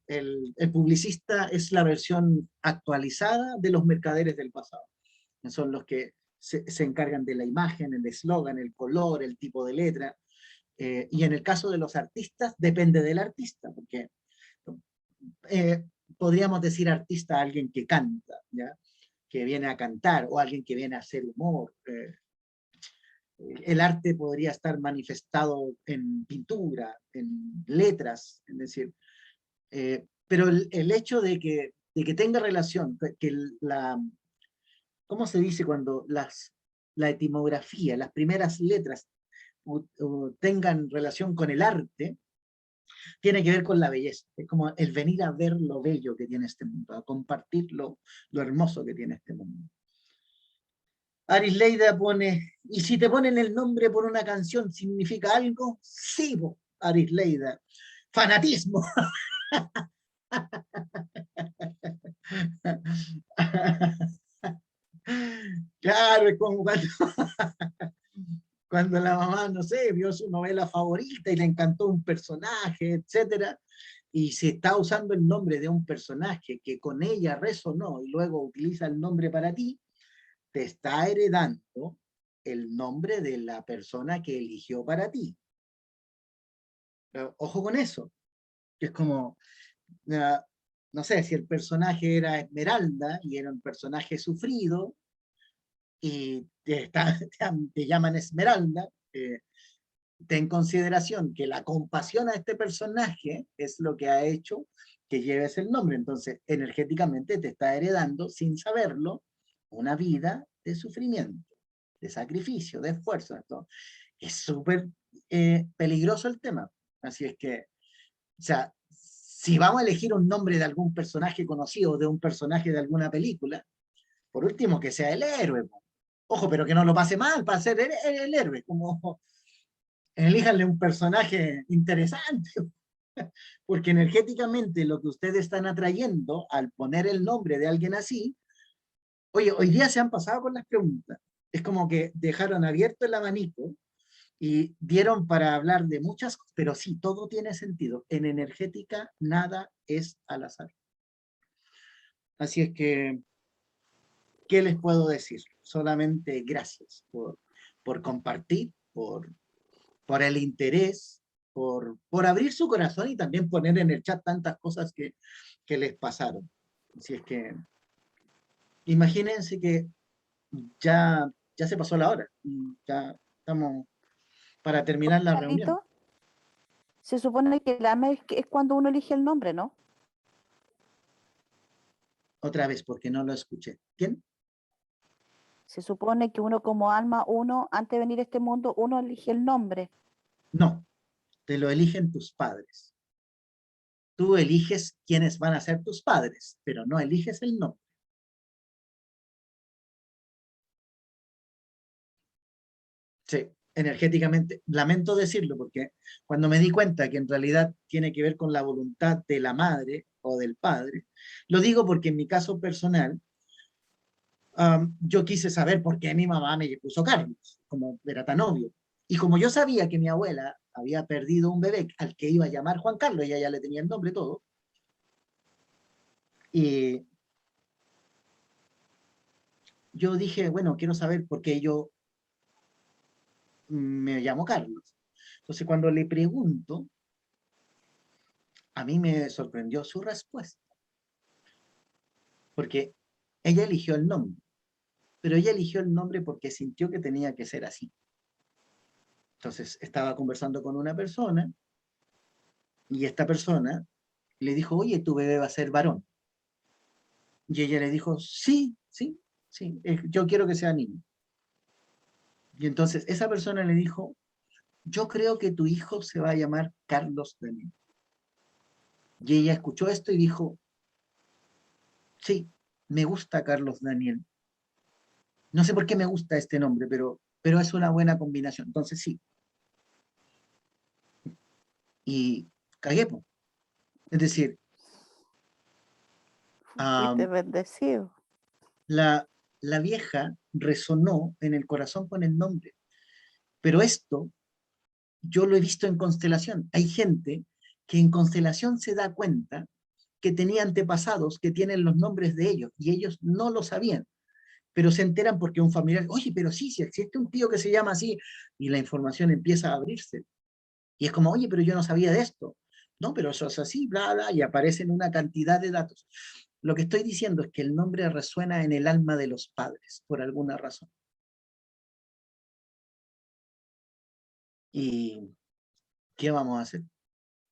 el publicista es la versión actualizada de los mercaderes del pasado. Son los que se encargan de la imagen, el eslogan, el color, el tipo de letra. Y en el caso de los artistas, depende del artista, porque podríamos decir artista a alguien que canta, ¿ya? Que viene a cantar, o alguien que viene a hacer humor. El arte podría estar manifestado en pintura, en letras, es decir, pero el hecho de que tenga relación, que ¿cómo se dice cuando la etimografía, las primeras letras tengan relación con el arte? Tiene que ver con la belleza. Es como el venir a ver lo bello que tiene este mundo, a compartir lo hermoso que tiene este mundo. Arisleida pone, ¿y si te ponen el nombre por una canción, significa algo? Sí, Arisleida. Fanatismo. Claro, es como cuando la mamá, no sé, vio su novela favorita y le encantó un personaje, etcétera, y se está usando el nombre de un personaje que con ella resonó y luego utiliza el nombre para ti, te está heredando el nombre de la persona que eligió para ti. Pero, ojo con eso, que es como, no sé, si el personaje era Esmeralda y era un personaje sufrido, y te llaman Esmeralda, ten consideración que la compasión a este personaje es lo que ha hecho que lleves el nombre. Entonces, energéticamente te está heredando, sin saberlo, una vida de sufrimiento, de sacrificio, de esfuerzo. Esto es súper peligroso el tema. Así es que, o sea, si vamos a elegir un nombre de algún personaje conocido, de un personaje de alguna película, por último que sea el héroe. Ojo, pero que no lo pase mal para ser el héroe, como elíjanle un personaje interesante, porque energéticamente lo que ustedes están atrayendo al poner el nombre de alguien así, oye, hoy día se han pasado con las preguntas, es como que dejaron abierto el abanico y dieron para hablar de muchas cosas, pero sí, todo tiene sentido. En energética nada es al azar. Así es que, ¿qué les puedo decir? Solamente gracias por compartir, por el interés, por abrir su corazón y también poner en el chat tantas cosas que les pasaron. Así es que, imagínense que ya se pasó la hora, ya estamos para terminar la reunión. Carlito, se supone que el alma es cuando uno elige el nombre, ¿no? Otra vez, porque no lo escuché. ¿Quién? Se supone que uno como alma, antes de venir a este mundo, uno elige el nombre. No, te lo eligen tus padres. Tú eliges quiénes van a ser tus padres, pero no eliges el nombre. Sí, energéticamente, lamento decirlo, porque cuando me di cuenta que en realidad tiene que ver con la voluntad de la madre o del padre, lo digo porque en mi caso personal, yo quise saber por qué mi mamá me puso Carlos, como era tan obvio. Y como yo sabía que mi abuela había perdido un bebé al que iba a llamar Juan Carlos, ella ya le tenía el nombre todo, y yo dije, bueno, quiero saber por qué yo me llamo Carlos. Entonces, cuando le pregunto, a mí me sorprendió su respuesta, porque ella eligió el nombre, pero ella eligió el nombre porque sintió que tenía que ser así. Entonces, estaba conversando con una persona y esta persona le dijo, oye, tu bebé va a ser varón. Y ella le dijo, sí, sí, sí, yo quiero que sea niño. Y entonces esa persona le dijo, yo creo que tu hijo se va a llamar Carlos Daniel. Y ella escuchó esto y dijo, sí, me gusta Carlos Daniel. No sé por qué me gusta este nombre, pero es una buena combinación. Entonces sí. Y cagué, po. Es decir, Fuiste bendecido. la, la vieja resonó en el corazón con el nombre. Pero esto yo lo he visto en constelación. Hay gente que en constelación se da cuenta que tenía antepasados que tienen los nombres de ellos y ellos no lo sabían, pero se enteran porque un familiar, oye, pero sí, si existe un tío que se llama así, y la información empieza a abrirse. Y es como, oye, pero yo no sabía de esto. No, pero eso es así, bla, bla, y aparecen una cantidad de datos. Lo que estoy diciendo es que el nombre resuena en el alma de los padres, por alguna razón. ¿Y qué vamos a hacer?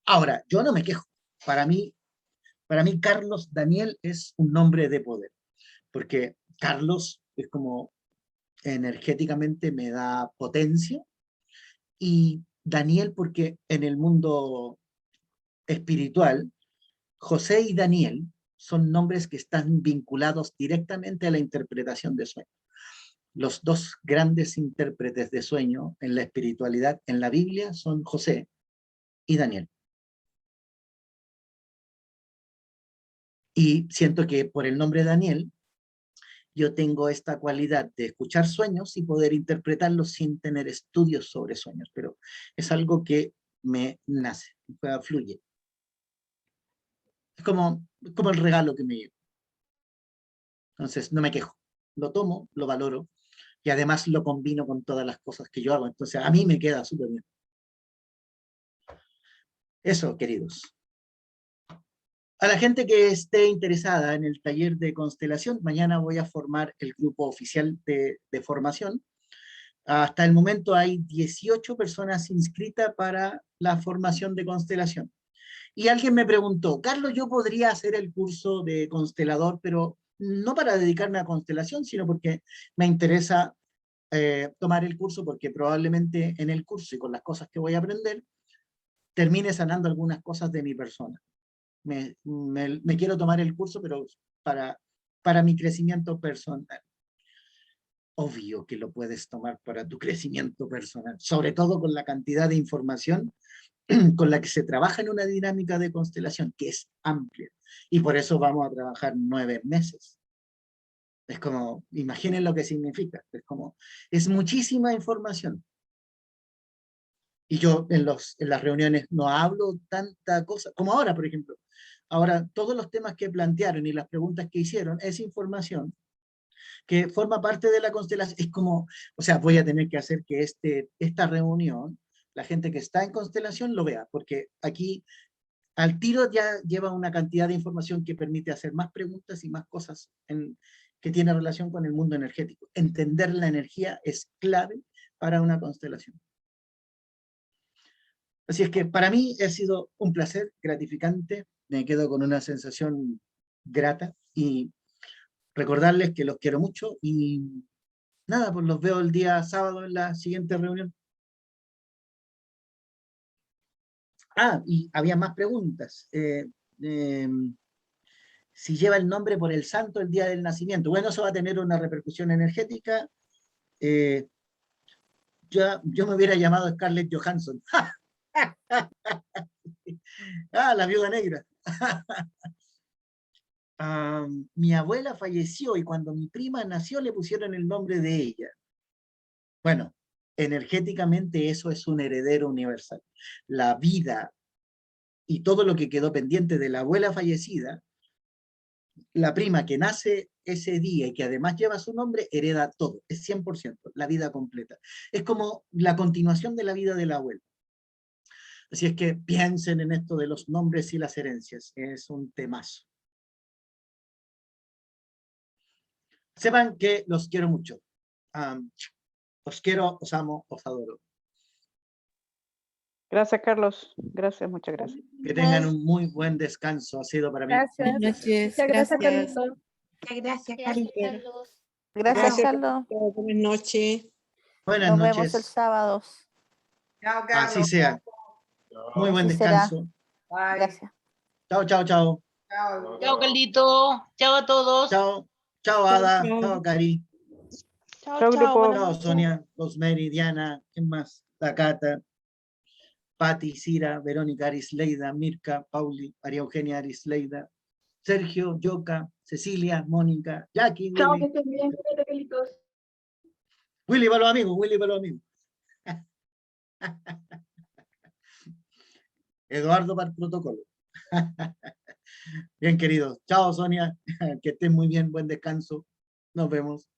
Ahora, yo no me quejo. Para mí, Carlos Daniel es un nombre de poder, porque Carlos es como energéticamente me da potencia, y Daniel porque en el mundo espiritual, José y Daniel son nombres que están vinculados directamente a la interpretación de sueños. Los dos grandes intérpretes de sueño en la espiritualidad, en la Biblia, son José y Daniel. Y siento que por el nombre Daniel, yo tengo esta cualidad de escuchar sueños y poder interpretarlos sin tener estudios sobre sueños, pero es algo que me nace, fluye. Es como el regalo que me llevo. Entonces, no me quejo. Lo tomo, lo valoro y además lo combino con todas las cosas que yo hago. Entonces, a mí me queda súper bien. Eso, queridos. A la gente que esté interesada en el taller de constelación, mañana voy a formar el grupo oficial de formación. Hasta el momento hay 18 personas inscritas para la formación de constelación. Y alguien me preguntó, Carlos, yo podría hacer el curso de constelador, pero no para dedicarme a constelación, sino porque me interesa tomar el curso, porque probablemente en el curso y con las cosas que voy a aprender, termine sanando algunas cosas de mi persona. Me quiero tomar el curso, pero para mi crecimiento personal. Obvio que lo puedes tomar para tu crecimiento personal, sobre todo con la cantidad de información con la que se trabaja en una dinámica de constelación, que es amplia. Y por eso vamos a trabajar 9 meses. Es como, imaginen lo que significa. Es muchísima información. Y yo en las reuniones no hablo tanta cosa, como ahora, por ejemplo. Ahora, todos los temas que plantearon y las preguntas que hicieron es información que forma parte de la constelación. Es como, o sea, voy a tener que hacer que esta reunión, la gente que está en constelación lo vea, porque aquí al tiro ya lleva una cantidad de información que permite hacer más preguntas y más cosas que tiene relación con el mundo energético. Entender la energía es clave para una constelación. Así es que para mí ha sido un placer, gratificante, me quedo con una sensación grata y recordarles que los quiero mucho y nada, pues los veo el día sábado en la siguiente reunión. Y había más preguntas. Si lleva el nombre por el santo el día del nacimiento. Bueno, eso va a tener una repercusión energética. yo me hubiera llamado Scarlett Johansson. Ah, la viuda negra. Mi abuela falleció y cuando mi prima nació le pusieron el nombre de ella. Bueno, energéticamente eso es un heredero universal. La vida y todo lo que quedó pendiente de la abuela fallecida, la prima que nace ese día y que además lleva su nombre, hereda todo, es 100%, la vida completa. Es como la continuación de la vida de la abuela. Así es que piensen en esto de los nombres y las herencias, es un temazo. Sepan que los quiero mucho. Os quiero, os amo, os adoro. Gracias, Carlos. Gracias, muchas gracias. Que tengan un muy buen descanso. Ha sido para mí. Gracias. Buenas noches. Muchas gracias, Gracias. Carlitos. Muchas gracias, Gracias, Carlos. Carlos. Gracias, Gracias. Carlos. Buenas noches. Buenas Nos noches. vemos el sábado. Chao, Carlos. Así sea. Muy buen Así será. descanso. Bye. Gracias. Chao, chao, chao. Chao. Chao, Carlito. Chao a todos. Chao. Chao, Ada. Chao. Chao, Cari. Chao, grupo. Chao, Sonia. Rosemary, Diana. ¿Quién más? La Cata. Pati, Cira, Verónica Arisleida, Mirka, Pauli, María Eugenia Arisleida, Sergio, Yoka, Cecilia, Mónica, Jackie, Chao, Willy. que estén bien. Cuídate, Carlitos. Willy para los amigos, Willy para los amigos. Eduardo para el protocolo. Bien, queridos. Chao, Sonia. Que estén muy bien. Buen descanso. Nos vemos.